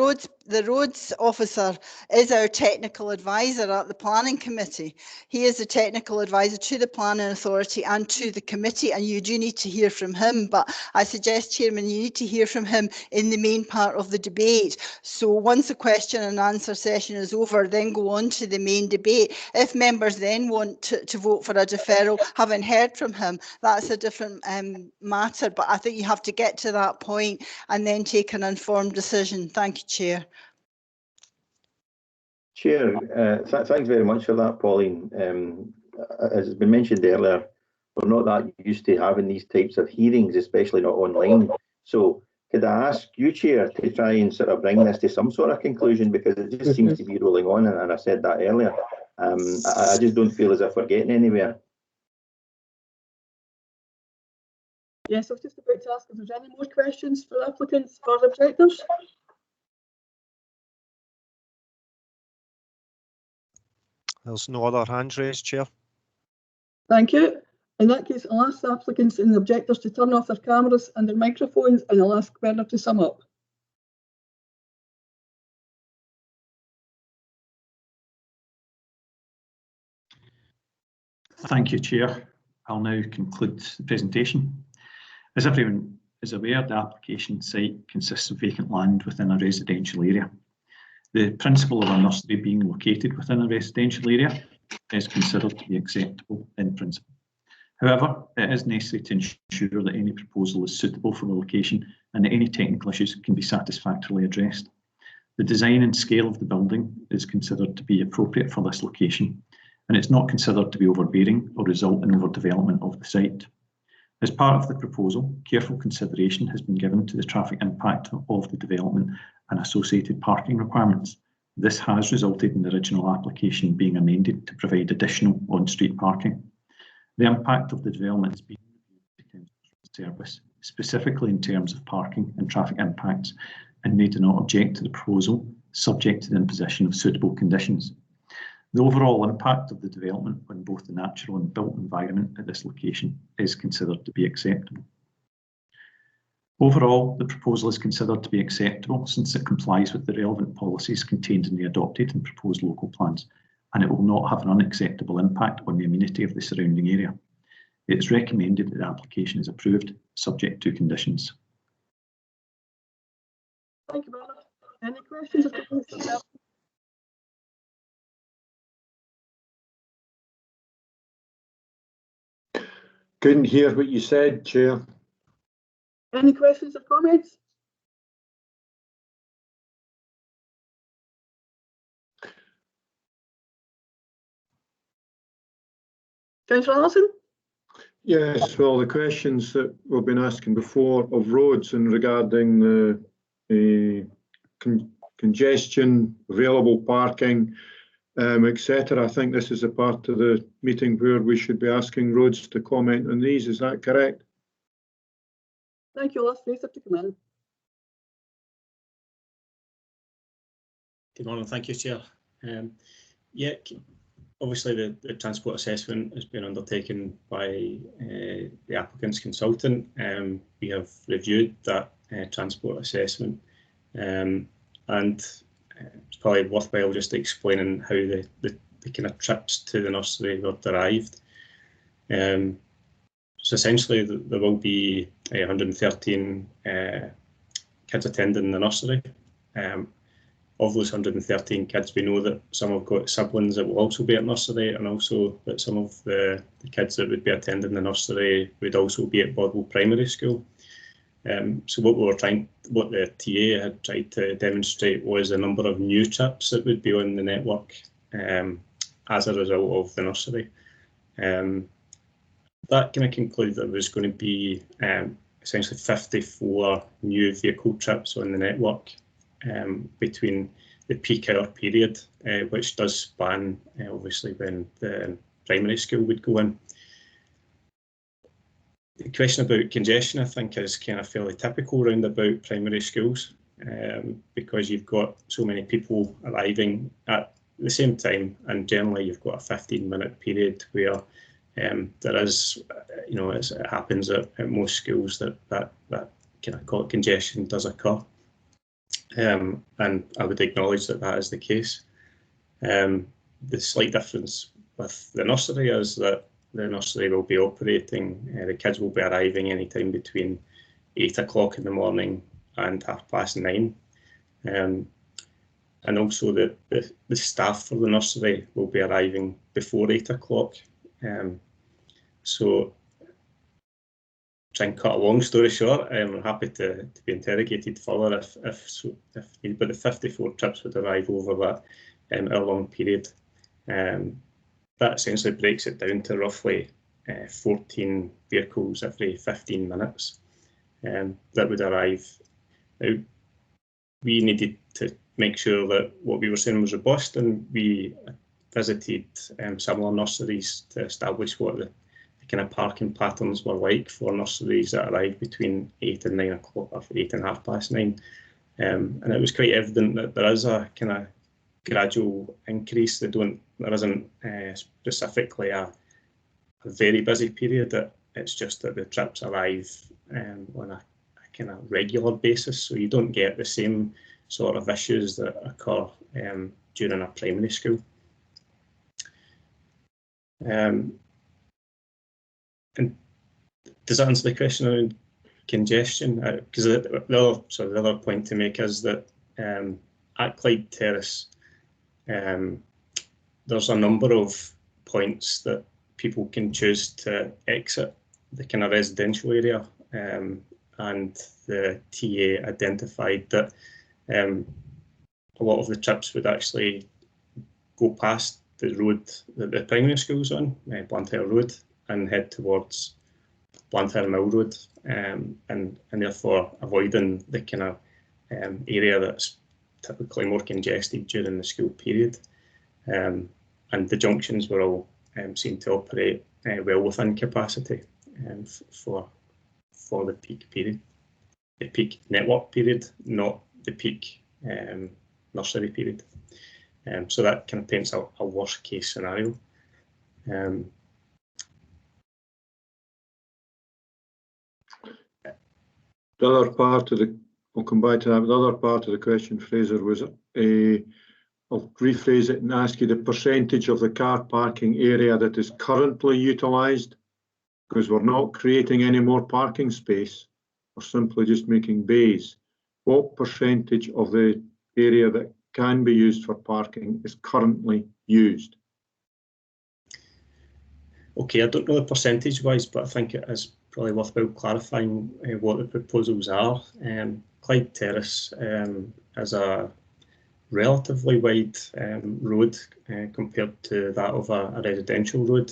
roads officer is our technical advisor at the planning committee. He is the technical advisor to the planning authority and to the committee, and you do need to hear from him. But I suggest, Chairman, you need to hear from him in the main part of the debate. So once the question and answer session is over, then go on to the main debate. If members then want to vote for a deferral, having heard from him, that's a different matter. But I think you have to get to that point and then take an informed decision. Thank you, Chair. Chair, thanks very much for that, Pauline. As has been mentioned earlier, we're not that used to having these types of hearings, especially not online. So could I ask you, Chair, to try and sort of bring this to some sort of conclusion, because it just seems to be rolling on, and I said that earlier. I just don't feel as if we're getting anywhere. Yes, I was just about to ask if there's any more questions for applicants or objectors. There's no other hands raised, Chair. Thank you. In that case, I'll ask the applicants and the objectors to turn off their cameras and their microphones, and I'll ask Bernard to sum up. Thank you, Chair. I'll now conclude the presentation. As everyone is aware, the application site consists of vacant land within a residential area. The principle of a nursery being located within a residential area is considered to be acceptable in principle. However, it is necessary to ensure that any proposal is suitable for the location and that any technical issues can be satisfactorily addressed. The design and scale of the building is considered to be appropriate for this location, and it's not considered to be overbearing or result in overdevelopment of the site. As part of the proposal, careful consideration has been given to the traffic impact of the development and associated parking requirements. This has resulted in the original application being amended to provide additional on-street parking. The impact of the development has been reviewed to service, specifically in terms of parking and traffic impacts, and they do not object to the proposal, subject to the imposition of suitable conditions. The overall impact of the development on both the natural and built environment at this location is considered to be acceptable. Overall, the proposal is considered to be acceptable since it complies with the relevant policies contained in the adopted and proposed local plans, and it will not have an unacceptable impact on the amenity of the surrounding area. It is recommended that the application is approved, subject to conditions. Thank you, Bernard. Any questions or comments? Couldn't hear what you said, Chair. Any questions or comments? Councillor Allison? Yes, well, the questions that we've been asking before of roads and regarding the congestion, available parking, etc. I think this is a part of the meeting where we should be asking roads to comment on these. Is that correct? Thank you. I'll ask Fraser to come in. Good morning. Thank you, Chair. Yeah, obviously the transport assessment has been undertaken by the applicant's consultant. We have reviewed that transport assessment, and it's probably worthwhile just explaining how the kind of trips to the nursery were derived. So essentially there will be 113 kids attending the nursery. Of those 113 kids, we know that some have got siblings that will also be at nursery, and also that some of the kids that would be attending the nursery would also be at Bodwell Primary School. So what the TA had tried to demonstrate was a number of new trips that would be on the network as a result of the nursery. That kind of concluded that there was going to be essentially 54 new vehicle trips on the network between the peak hour period, which does span obviously when the primary school would go in. The question about congestion, I think, is kind of fairly typical around about primary schools, because you've got so many people arriving at the same time, and generally you've got a 15-minute period where there is, as it happens at most schools, that kind of call it congestion does occur. And I would acknowledge that is the case. The slight difference with the nursery is that the nursery will be operating, the kids will be arriving anytime between 8 o'clock in the morning and 9:30. And also the staff for the nursery will be arriving before 8 o'clock. So, try and cut a long story short, I'm happy to be interrogated further if but the 54 trips would arrive over that hour-long period. That essentially breaks it down to roughly 14 vehicles every 15 minutes. that would arrive. Now, we needed to make sure that what we were saying was robust, and we visited similar nurseries to establish what the kind of parking patterns were like for nurseries that arrived between 8 and 9 o'clock, or 8 and 9:30. And it was quite evident that there is a kind of gradual increase. There isn't specifically a very busy period. It's just that the trips arrive on a kind of regular basis, so you don't get the same sort of issues that occur during a primary school. And does that answer the question around congestion? Because the other point to make is that at Clyde Terrace, there's a number of points that people can choose to exit the kind of residential area, and the TA identified that a lot of the trips would actually go past the road that the primary school's on, Blantyre Road, and head towards Blantyre Mill Road, and therefore avoiding the kind of area that's typically more congested during the school period. And the junctions were all seem to operate well within capacity for the peak period, the peak network period, not the peak nursery period. So that kind of paints a worst case scenario. The other part of I'll come back to that. The other part of the question, Fraser, was I'll rephrase it and ask you the percentage of the car parking area that is currently utilised, because we're not creating any more parking space. We're simply just making bays. What percentage of the area that can be used for parking is currently used? Okay, I don't know the percentage wise, but I think it is probably worthwhile clarifying what the proposals are. Clyde Terrace is a relatively wide road compared to that of a residential road.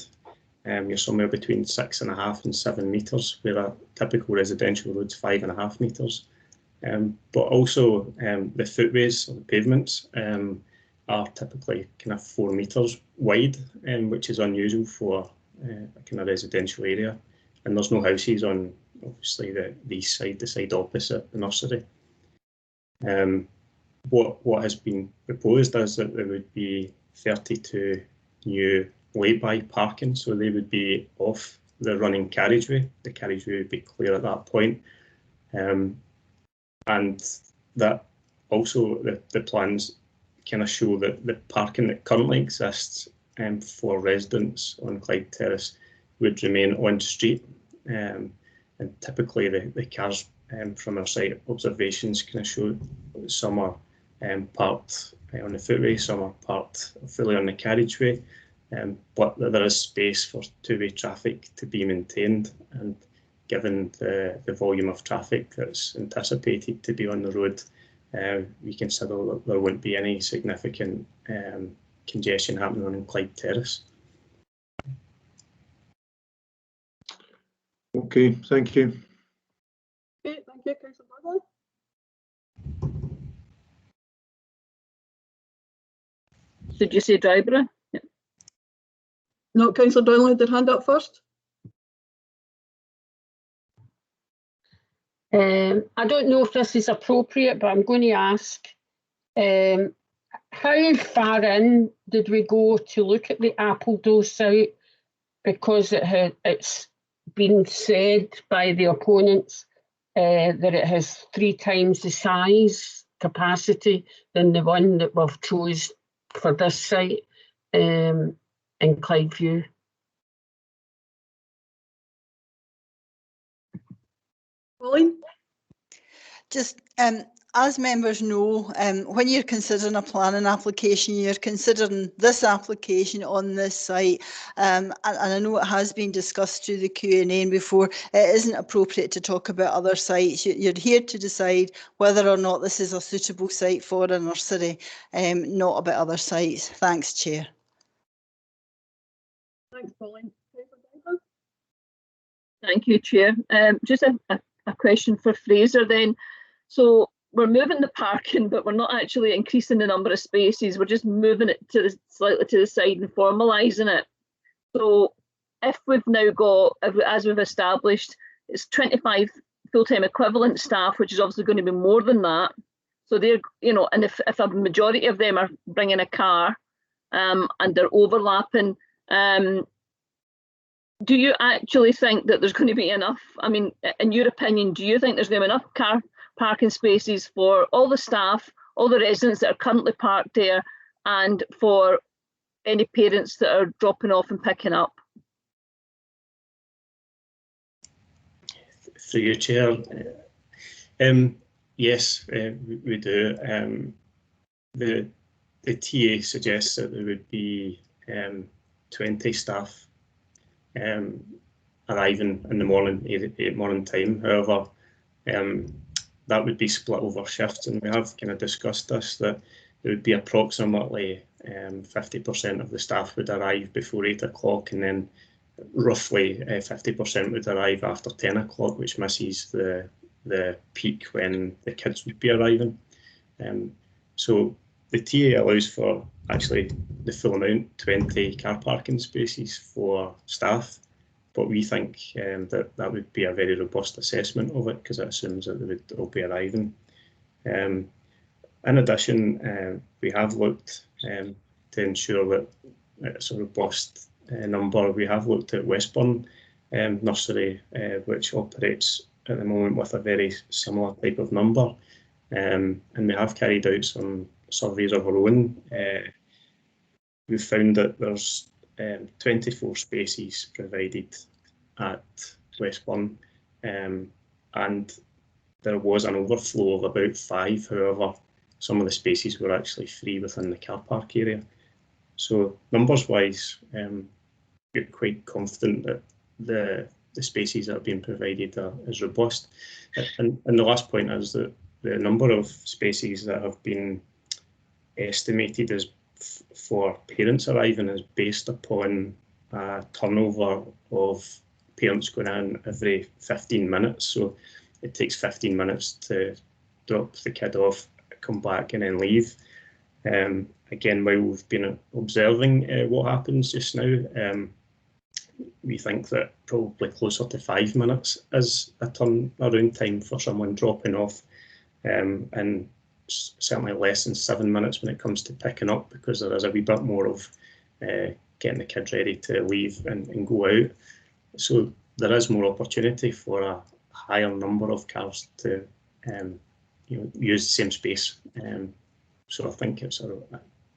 You're somewhere between 6.5 and 7 metres, where a typical residential road's 5.5 metres. But also the footways or the pavements are typically kind of 4 metres wide, which is unusual for a kind of residential area. And there's no houses on, obviously, the east side, the side opposite the nursery. What has been proposed is that there would be 32 new lay-by parking, so they would be off the running carriageway. The carriageway would be clear at that point. And that also, the plans kind of show that the parking that currently exists for residents on Clyde Terrace would remain on street. And typically the cars from our site observations kind of show some are parked on the footway, some are parked fully on the carriageway, but there is space for two-way traffic to be maintained, and given the volume of traffic that's anticipated to be on the road, we consider that there won't be any significant congestion happening on Clyde Terrace. Okay, thank you. Okay, thank you, Councillor Bradley. Did you say Dryborough? Yeah. No, Councillor Donnelly had their hand up first. I don't know if this is appropriate, but I'm going to ask, how far in did we go to look at the Appledoe site? Because it's been said by the opponents that it has 3 times the size capacity than the one that we've chose for this site in Clydeview. Pauline? Just as members know, when you're considering a planning application, you're considering this application on this site, and I know it has been discussed through the Q&A before. It isn't appropriate to talk about other sites. You're here to decide whether or not this is a suitable site for a nursery, not about other sites. Thanks, Chair. Thanks, Pauline. Thank you, Chair. Just a a question for Fraser then. So we're moving the parking, but we're not actually increasing the number of spaces. We're just moving it to slightly to the side and formalising it. So if we've now got, as we've established, it's 25 full-time equivalent staff, which is obviously going to be more than that. So they're, you know, and if a majority of them are bringing a car and they're overlapping, do you actually think that there's going to be enough? I mean, in your opinion, do you think there's going to be enough car parking spaces for all the staff, all the residents that are currently parked there, and for any parents that are dropping off and picking up? Through your chair, yes, we do. The TA suggests that there would be 20 staff arriving in the morning time. However, that would be split over shifts, and we have kind of discussed this, that there would be approximately 50% of the staff would arrive before 8 o'clock, and then roughly 50% would arrive after 10 o'clock, which misses the peak when the kids would be arriving. So the TA allows for actually the full amount, 20 car parking spaces for staff, but we think that would be a very robust assessment of it, because it assumes that they would all be arriving. In addition, we have looked to ensure that it's a robust number. We have looked at Westburn Nursery, which operates at the moment with a very similar type of number, and we have carried out some surveys of our own. We've found that there's 24 spaces provided at Westburn, and there was an overflow of about 5. However, some of the spaces were actually free within the car park area. So numbers wise, we're quite confident that the spaces that are being provided is robust. And the last point is that the number of spaces that have been estimated as for parents arriving is based upon a turnover of parents going in every 15 minutes. So it takes 15 minutes to drop the kid off, come back and then leave. Again, while we've been observing what happens just now, we think that probably closer to 5 minutes is a turnaround time for someone dropping off, and certainly less than 7 minutes when it comes to picking up, because there is a wee bit more of getting the kid ready to leave and go out. So there is more opportunity for a higher number of cars to use the same space. So I think it's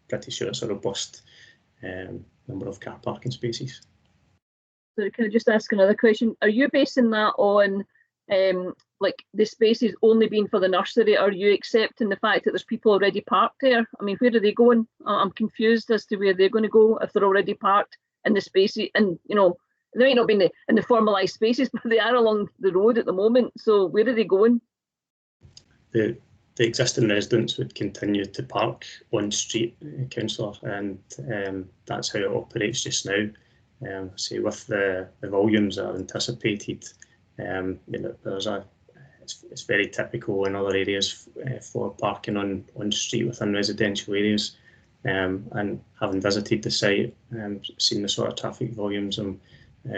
pretty sure it's a robust number of car parking spaces. So can I just ask another question? Are you basing that on like the spaces only being for the nursery? Are you accepting the fact that there's people already parked there? I mean, where are they going? I'm confused as to where they're going to go if they're already parked in the spaces. And you know, they might not be in the formalised spaces, but they are along the road at the moment. So where are they going? The existing residents would continue to park on street, councillor, and that's how it operates just now. Say with the volumes that are anticipated, it's very typical in other areas for parking on street within residential areas. And having visited the site and seen the sort of traffic volumes, I'm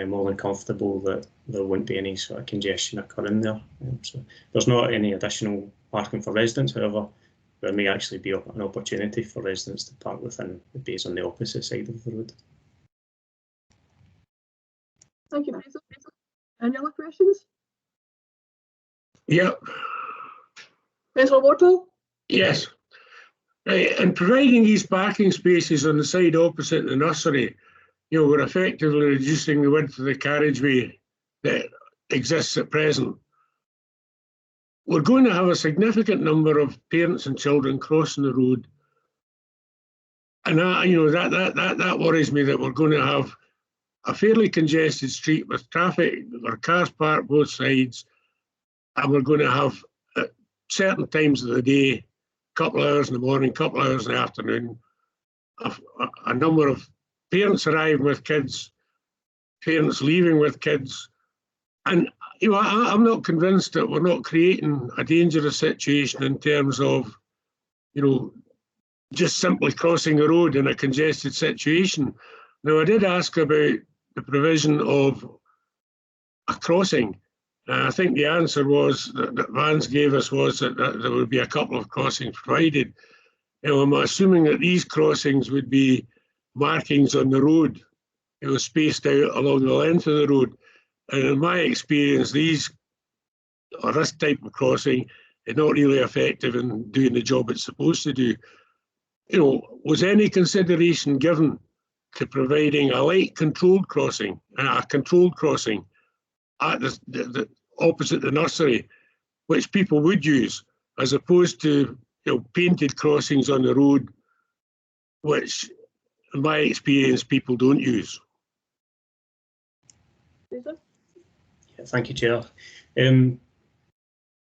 more than comfortable that there won't be any sort of congestion occurring there. So there's not any additional parking for residents. However, there may actually be an opportunity for residents to park within the bays on the opposite side of the road. Thank you, Fraser. Any other questions? Yeah. Councillor Wardle? Yes. Right. In providing these parking spaces on the side opposite the nursery, we're effectively reducing the width of the carriageway that exists at present. We're going to have a significant number of parents and children crossing the road, and that worries me, that we're going to have a fairly congested street with traffic, where cars parked both sides, and we're going to have at certain times of the day, a couple of hours in the morning, a couple of hours in the afternoon, a number of parents arriving with kids, parents leaving with kids, And you know, I'm not convinced that we're not creating a dangerous situation in terms of, you know, just simply crossing the road in a congested situation. Now, I did ask about the provision of a crossing. I think the answer was that Vance gave us was that there would be a couple of crossings provided. You know, I'm assuming that these crossings would be markings on the road, you know, spaced out along the length of the road. And in my experience, these or this type of crossing is not really effective in doing the job it's supposed to do. You know, was any consideration given to providing a light controlled crossing, a controlled crossing at the opposite the nursery, which people would use, as opposed to, you know, painted crossings on the road, which, in my experience, people don't use. Yeah, thank you, Chair. The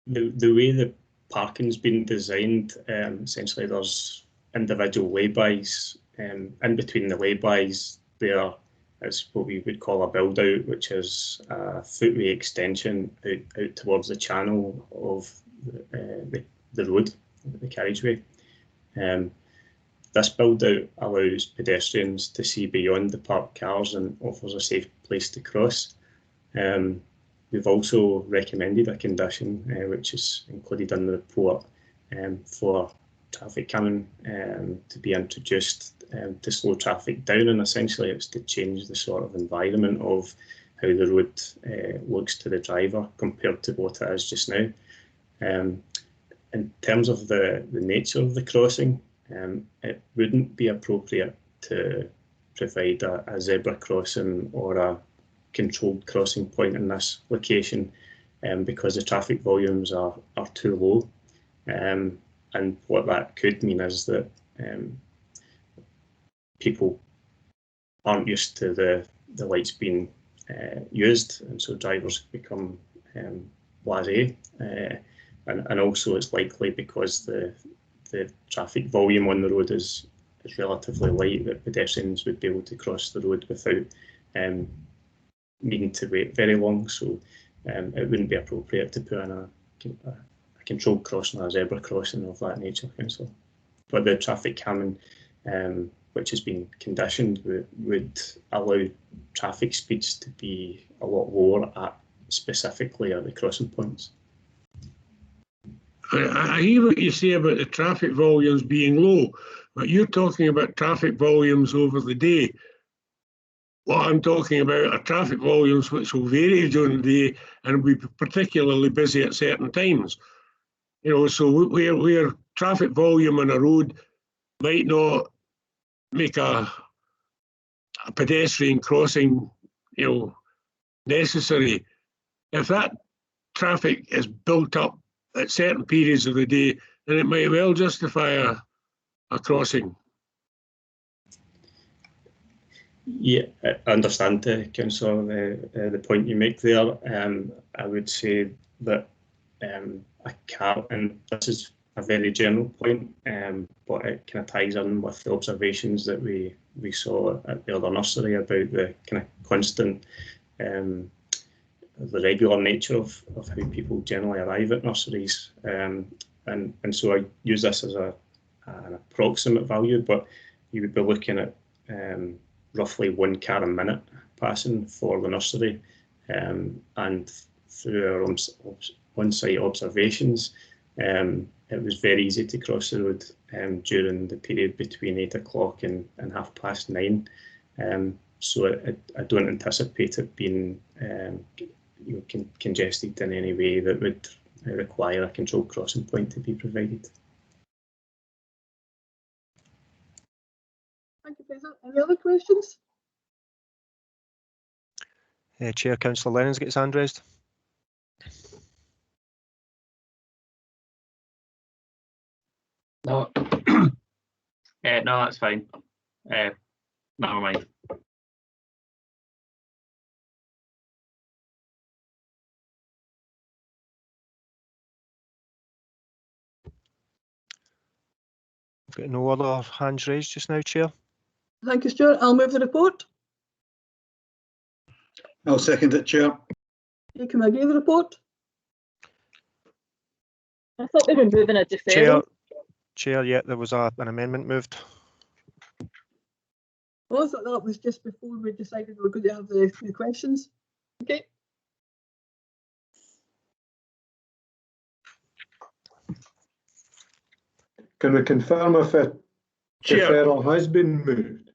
way the parking's been designed, essentially there's individual laybys. In between the laybys, there is what we would call a build out, which is a footway extension out towards the channel of the road, the carriageway. This build out allows pedestrians to see beyond the parked cars and offers a safe place to cross. We've also recommended a condition, which is included in the report, for traffic calming to be introduced to slow traffic down, and essentially it's to change the sort of environment of how the road looks to the driver compared to what it is just now. In terms of the nature of the crossing, it wouldn't be appropriate to provide a zebra crossing or a controlled crossing point in this location because the traffic volumes are too low. And what that could mean is that people aren't used to the lights being used, and so drivers become blasé. And also it's likely because the traffic volume on the road is relatively light that pedestrians would be able to cross the road without needing to wait very long. So it wouldn't be appropriate to put in a controlled crossing or a zebra crossing of that nature, Councillor. But the traffic calming, which has been conditioned, would allow traffic speeds to be a lot lower specifically at the crossing points. I hear what you say about the traffic volumes being low, but you're talking about traffic volumes over the day. What I'm talking about are traffic volumes which will vary during the day and will be particularly busy at certain times. You know, so where traffic volume on a road might not make a pedestrian crossing, you know, necessary, if that traffic is built up at certain periods of the day, then it might well justify a crossing. Yeah, I understand, Councillor, the point you make there. I would say that a car, and this is a very general point, but it kind of ties in with the observations that we saw at the other nursery about the kind of constant, the regular nature of how people generally arrive at nurseries. And so I use this as an approximate value, but you would be looking at roughly 1 car a minute passing for the nursery. And through our on-site observations, it was very easy to cross the road during the period between 8 o'clock and 9:30. So I don't anticipate it being congested in any way that would require a controlled crossing point to be provided. Thank you, Fraser. Any other questions? Chair, Councillor Lennon's got his hand raised. No, no, that's fine. Never mind. I've got no other hands raised just now, Chair. Thank you, Stuart. I'll move the report. I'll second it, Chair. Okay, can I give the report? I thought we were moving a deferral. Chair, yeah, there was an amendment moved. Oh, I thought that was just before we decided we were going to have the questions. Okay. Can we confirm if a Chair. deferral has been moved?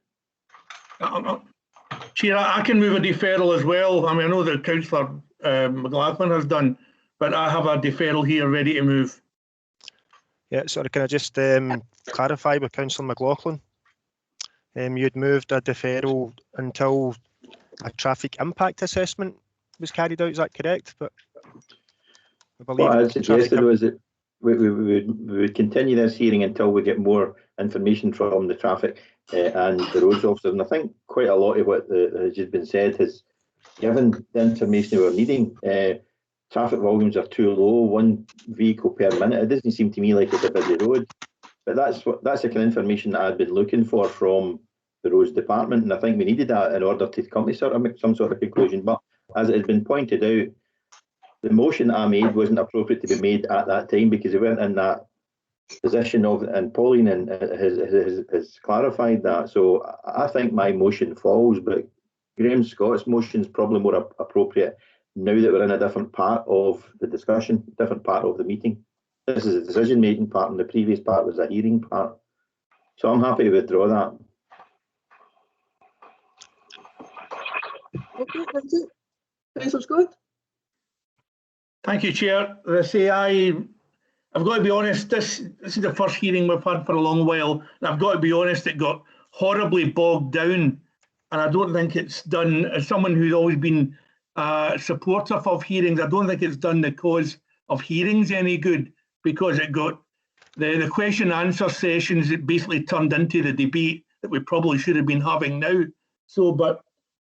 Chair, I can move a deferral as well. I mean, I know that Councillor McLaughlin has done, but I have a deferral here ready to move. Yeah, sorry, can I just clarify with Councillor McLaughlin? You'd moved a deferral until a traffic impact assessment was carried out, is that correct? But I believe what I suggested was that we would continue this hearing until we get more information from the traffic and the roads officers. And I think quite a lot of what has just been said has given the information we were needing. Traffic volumes are too low, 1 vehicle per minute. It doesn't seem to me like it's a busy road, but that's the kind of information that I've been looking for from the roads department, and I think we needed that in order to come to some sort of conclusion. But as it has been pointed out, the motion I made wasn't appropriate to be made at that time because we weren't in that position of, and Pauline has clarified that. So I think my motion falls, but Graham Scott's motion is probably more appropriate now that we're in a different part of the discussion, different part of the meeting. This is a decision-making part, and the previous part was a hearing part. So I'm happy to withdraw that. Okay, thank you. Councillor Scott? Thank you, Chair. As I say, I've got to be honest, this is the first hearing we've had for a long while, and I've got to be honest, it got horribly bogged down, and I don't think it's done, as someone who's always been supportive of hearings, I don't think it's done the cause of hearings any good, because it got the question and answer sessions, it basically turned into the debate that we probably should have been having now. So, but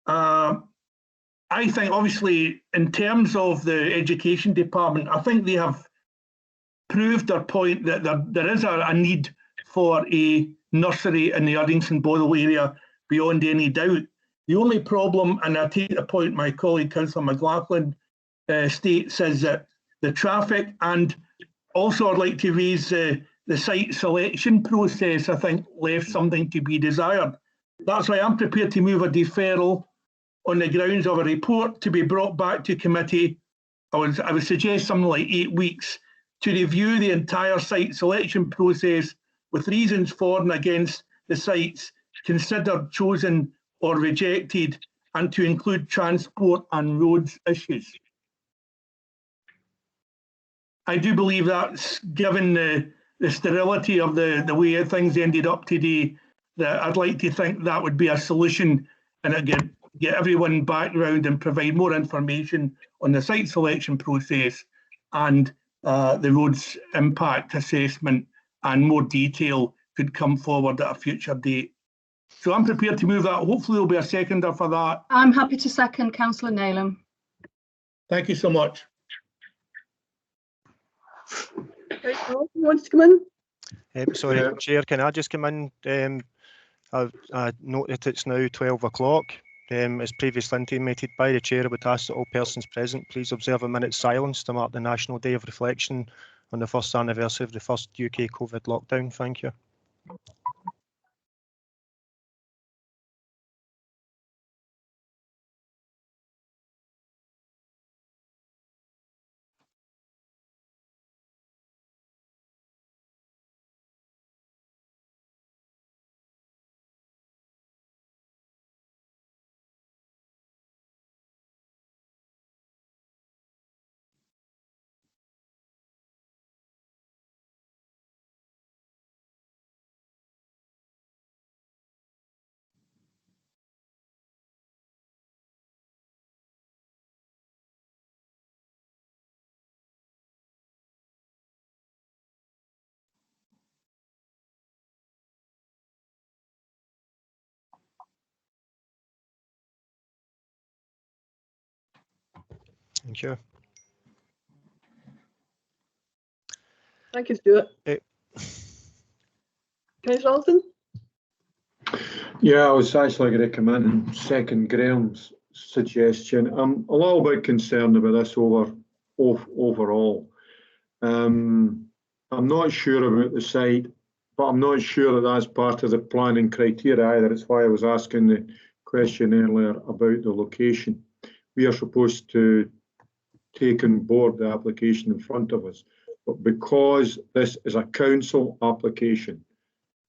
I think obviously in terms of the education department, I think they have proved their point that there is a need for a nursery in the Uddingston Boyle area beyond any doubt. The only problem, and I take the point my colleague Councillor McLaughlin states, is that the traffic, and also I'd like to raise the site selection process, I think left something to be desired. That's why I'm prepared to move a deferral on the grounds of a report to be brought back to committee. I would suggest something like 8 weeks to review the entire site selection process with reasons for and against the sites considered, chosen or rejected, and to include transport and roads issues. I do believe that's, given the sterility of the way things ended up today, that I'd like to think that would be a solution, and it get everyone back round and provide more information on the site selection process and the roads impact assessment, and more detail could come forward at a future date. So I'm prepared to move that. Hopefully there'll be a seconder for that. I'm happy to second Councillor Nayland. Thank you so much. Okay, Paul, who wants to come in? Sorry, Chair, can I just come in? I note that it's now 12 o'clock. As previously intimated by the Chair, I would ask that all persons present please observe a minute's silence to mark the National Day of Reflection on the first anniversary of the first UK COVID lockdown. Thank you. Thank you. Thank you, Stuart. Councillor Alton? Yeah, I was actually going to come in and second Graham's suggestion. I'm a little bit concerned about this overall. I'm not sure about the site, but I'm not sure that that's part of the planning criteria either. It's why I was asking the question earlier about the location. We are supposed to take on board the application in front of us, but because this is a council application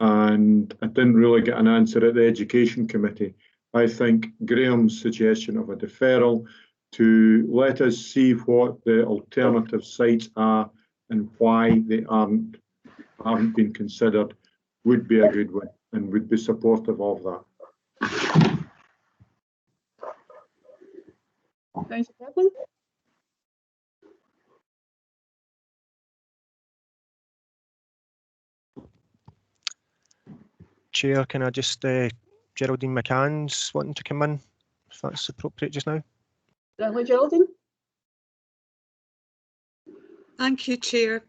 and I didn't really get an answer at the Education Committee, I think Graham's suggestion of a deferral to let us see what the alternative sites are and why they haven't been considered would be a good one and would be supportive of that. Councillor Devlin? Chair, can I just, Geraldine McCann's wanting to come in, if that's appropriate just now. Geraldine? Thank you, Chair.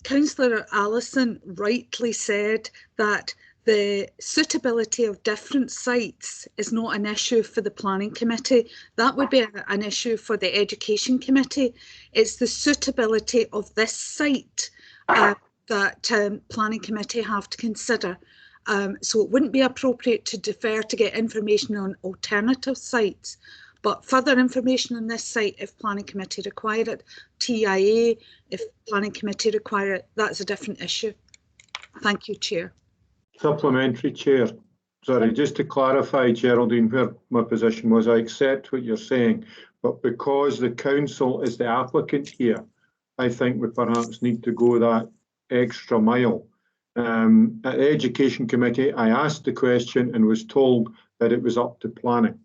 Councillor Allison rightly said that the suitability of different sites is not an issue for the Planning Committee. That would be an issue for the Education Committee. It's the suitability of this site that Planning Committee have to consider. So it wouldn't be appropriate to defer to get information on alternative sites, but further information on this site if Planning Committee require it, TIA if Planning Committee require it, that's a different issue. Thank you, Chair. Supplementary, Chair. Sorry, just to clarify, Geraldine, where my position was, I accept what you're saying, but because the council is the applicant here, I think we perhaps need to go that extra mile. At the Education Committee, I asked the question and was told that it was up to planning.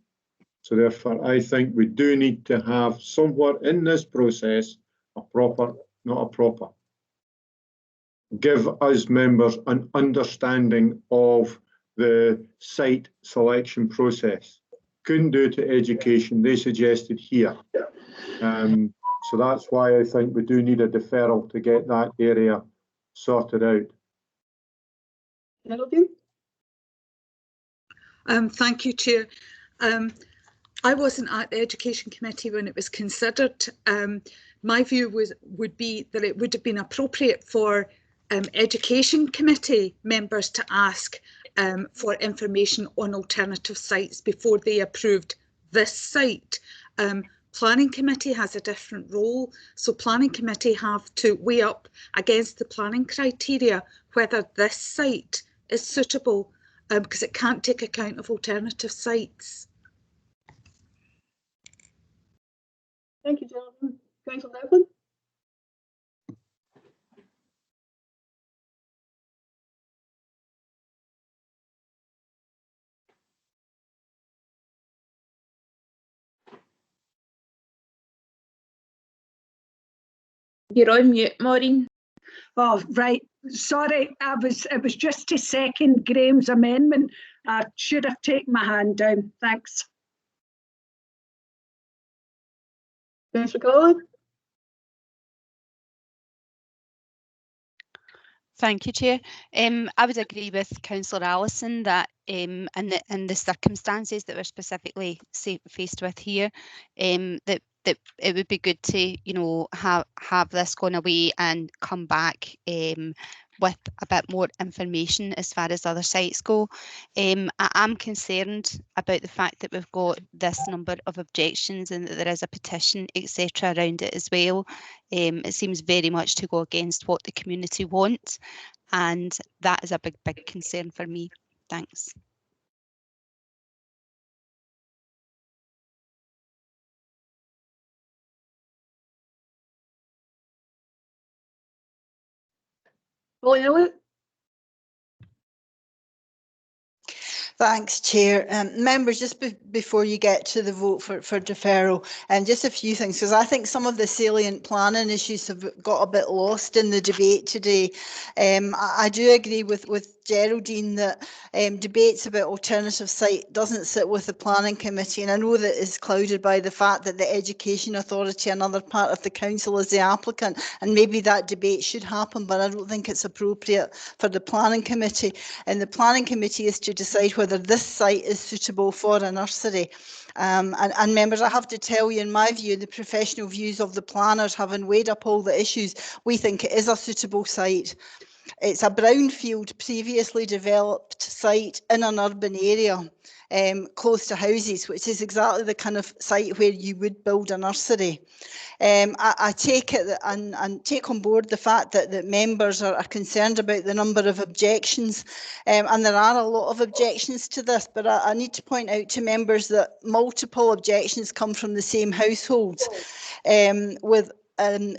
So therefore, I think we do need to have somewhere in this process a proper, not a proper. Give us members an understanding of the site selection process. Couldn't do it to Education, they suggested here. So that's why I think we do need a deferral to get that area sorted out. Thank you, Chair. I wasn't at the Education Committee when it was considered. My view would be that it would have been appropriate for Education Committee members to ask for information on alternative sites before they approved this site. Planning Committee has a different role, so Planning Committee have to weigh up against the planning criteria whether this site is suitable, because it can't take account of alternative sites. Thank you, Geraldine. Councillor Devlin? You're on mute, Maureen. Oh, right. Sorry, it was just to second Graham's amendment. I should have taken my hand down. Thanks. Councillor Collins? Thank you, Chair. I would agree with Councillor Allison that in the circumstances that we're specifically faced with here, that it would be good to, you know, have this gone away and come back with a bit more information as far as other sites go. I am concerned about the fact that we've got this number of objections and that there is a petition, etc., around it as well. It seems very much to go against what the community wants, and that is a big concern for me. Thanks. Thanks, Chair. Members, just before you get to the vote for deferral, and just a few things, because I think some of the salient planning issues have got a bit lost in the debate today. I do agree with Geraldine that debates about alternative site doesn't sit with the planning committee, and I know that it's clouded by the fact that the Education Authority, another part of the council, is the applicant, and maybe that debate should happen, but I don't think it's appropriate for the planning committee. And the planning committee is to decide whether this site is suitable for a nursery. And members, I have to tell you, in my view, the professional views of the planners, having weighed up all the issues, we think it is a suitable site. It's a brownfield, previously developed site in an urban area, close to houses, which is exactly the kind of site where you would build a nursery. I take it that, and take on board the fact that members are concerned about the number of objections, and there are a lot of objections to this, but I need to point out to members that multiple objections come from the same households, with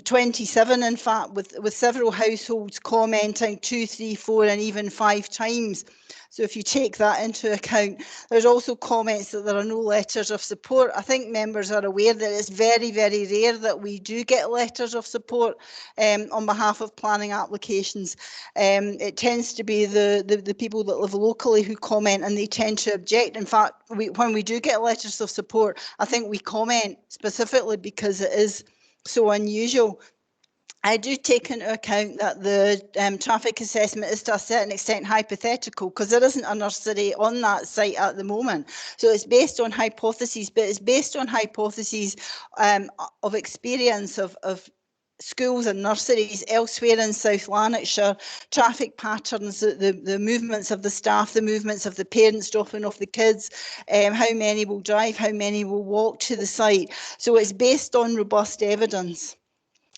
27, in fact, with several households commenting 2, 3, 4 and even 5 times. So if you take that into account, there's also comments that there are no letters of support. I think members are aware that it's very, very rare that we do get letters of support on behalf of planning applications. It tends to be the people that live locally who comment, and they tend to object. In fact, when we do get letters of support, I think we comment specifically because it is so unusual. I do take into account that the traffic assessment is to a certain extent hypothetical, because there isn't a nursery on that site at the moment. So it's based on hypotheses, but it's based on hypotheses of experience of schools and nurseries elsewhere in South Lanarkshire, traffic patterns, the movements of the staff, the movements of the parents dropping off the kids, how many will drive, how many will walk to the site. So it's based on robust evidence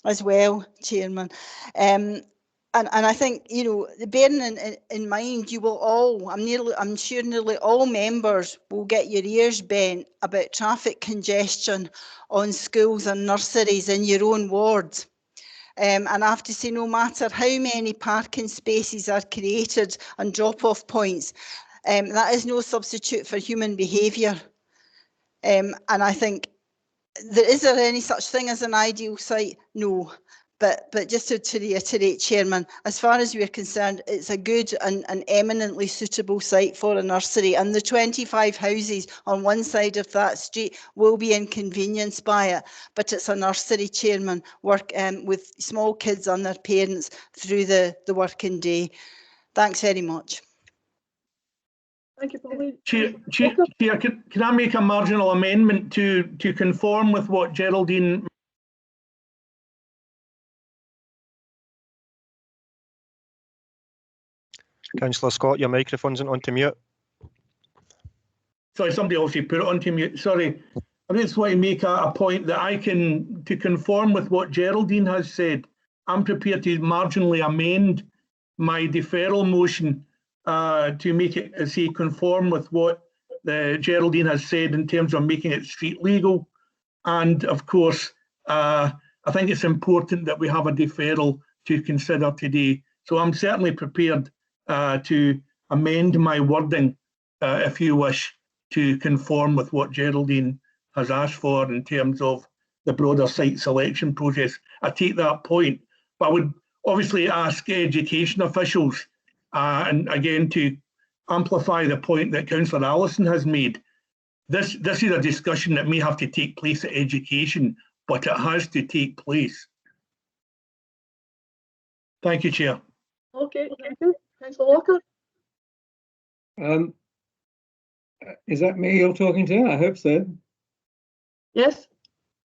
as well, Chairman. And I think, you know, bearing in mind, you will all, I'm sure nearly all members will get your ears bent about traffic congestion on schools and nurseries in your own wards. And I have to say, no matter how many parking spaces are created and drop-off points, that is no substitute for human behaviour. And I think, is there any such thing as an ideal site? No. But just to reiterate, Chairman, as far as we're concerned, it's a good and eminently suitable site for a nursery, and the 25 houses on one side of that street will be inconvenienced by it, but it's a nursery, Chairman, with small kids and their parents through the working day. Thanks very much. Thank you, Pauline. Chair, can I make a marginal amendment to conform with what Geraldine? Councillor Scott, your microphone's onto mute. Sorry, somebody also put it onto mute. Sorry, I just want to make a point that to conform with what Geraldine has said, I'm prepared to marginally amend my deferral motion to make it, say, conform with what Geraldine has said in terms of making it street legal. And of course, I think it's important that we have a deferral to consider today. So I'm certainly prepared to amend my wording, if you wish, to conform with what Geraldine has asked for in terms of the broader site selection process. I take that point, but I would obviously ask education officials, and again to amplify the point that Councillor Allison has made, this is a discussion that may have to take place at education, but it has to take place. Thank you, Chair. Okay, thank you. Councillor Walker. Is that me you're talking to? I hope so. Yes.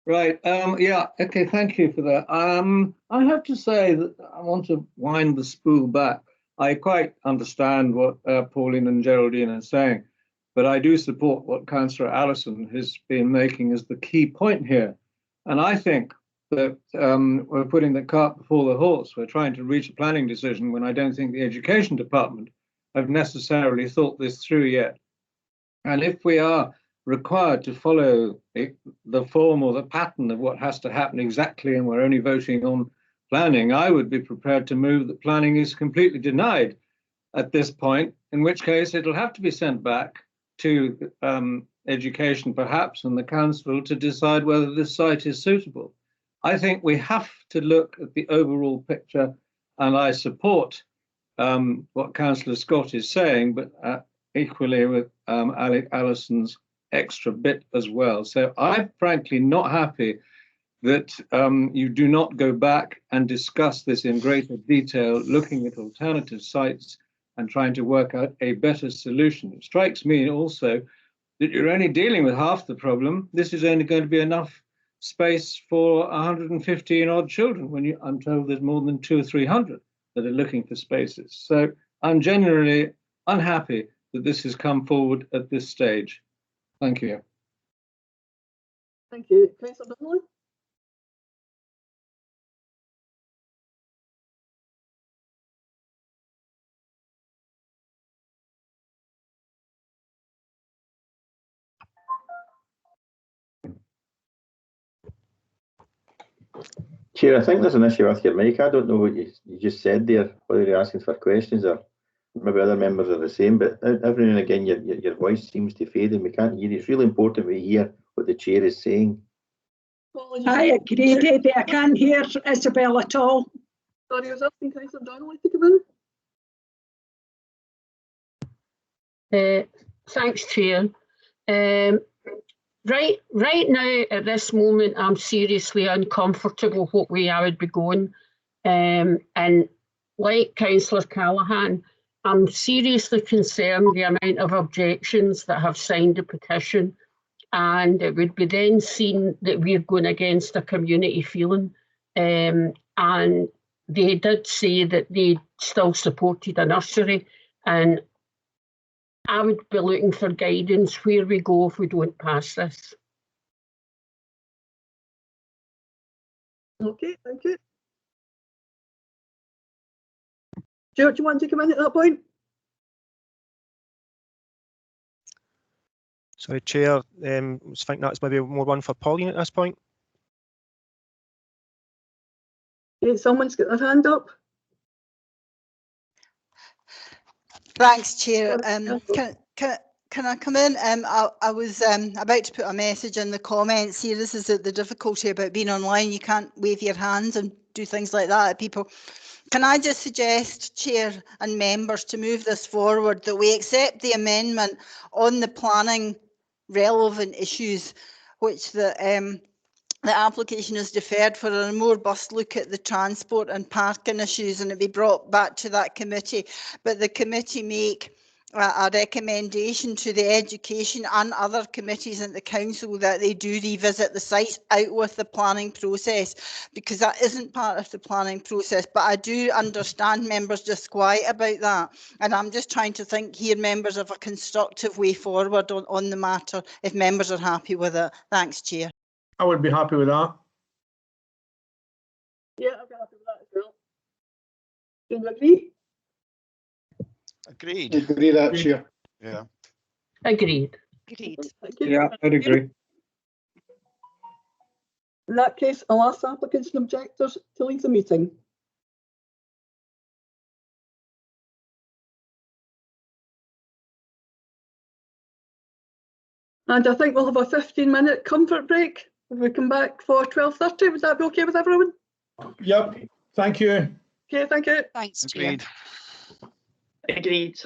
Right. Yeah. Okay. Thank you for that. I have to say that I want to wind the spool back. I quite understand what Pauline and Geraldine are saying, but I do support what Councillor Allison has been making as the key point here. And I think that we're putting the cart before the horse. We're trying to reach a planning decision when I don't think the Education Department have necessarily thought this through yet. And if we are required to follow the form or the pattern of what has to happen exactly, and we're only voting on planning, I would be prepared to move that planning is completely denied at this point, in which case it'll have to be sent back to education perhaps and the council to decide whether this site is suitable. I think we have to look at the overall picture, and I support what Councillor Scott is saying, but equally with Alison's extra bit as well. So I'm frankly not happy that you do not go back and discuss this in greater detail, looking at alternative sites and trying to work out a better solution. It strikes me also that you're only dealing with half the problem. This is only going to be enough space for 115 odd children when I'm told there's more than 200 or 300 that are looking for spaces. So I'm genuinely unhappy that this has come forward at this stage. Thank you. Thank you. Councillor Donnelly? Chair, I think there's an issue with your mic. I don't know what you just said there, whether you're asking for questions or maybe other members are the same, but every now and again your voice seems to fade and we can't hear you. It's really important we hear what the chair is saying. I agree, Debbie. I can't hear Isabel at all. Sorry, I was asking Councillor Donnelly to come in. Thanks, Chair. Right now, at this moment, I'm seriously uncomfortable what way I would be going. And like Councillor Callaghan, I'm seriously concerned the amount of objections that have signed the petition. And it would be then seen that we're going against a community feeling. And they did say that they still supported a nursery. And I would be looking for guidance where we go if we don't pass this. Okay, thank you. Stuart, do you want to come in at that point? Sorry, Chair. I think that's maybe more one for Pauline at this point. Okay, someone's got their hand up. Thanks, Chair. Can I come in? I was about to put a message in the comments here. This is the difficulty about being online. You can't wave your hands and do things like that at people. Can I just suggest, Chair and members, to move this forward, that we accept the amendment on the planning relevant issues, which the application is deferred for a more robust look at the transport and parking issues, and it be brought back to that committee. But the committee make a recommendation to the education and other committees in the council that they do revisit the sites out with the planning process, because that isn't part of the planning process. But I do understand members disquiet about that, and I'm just trying to think here, members, of a constructive way forward on the matter, if members are happy with it. Thanks, Chair. I would be happy with that. Yeah, I'd be happy with that as well. Do you agree? Agreed. Agree that, Chair. Yeah. Agreed. Agreed. Yeah, I'd agree. In that case, I'll ask applicants and objectors to leave the meeting. And I think we'll have a 15-minute comfort break if we come back for 12:30. Would that be okay with everyone? Yep. Thank you. Okay, thank you. Thanks, Agreed. Chair. Agreed.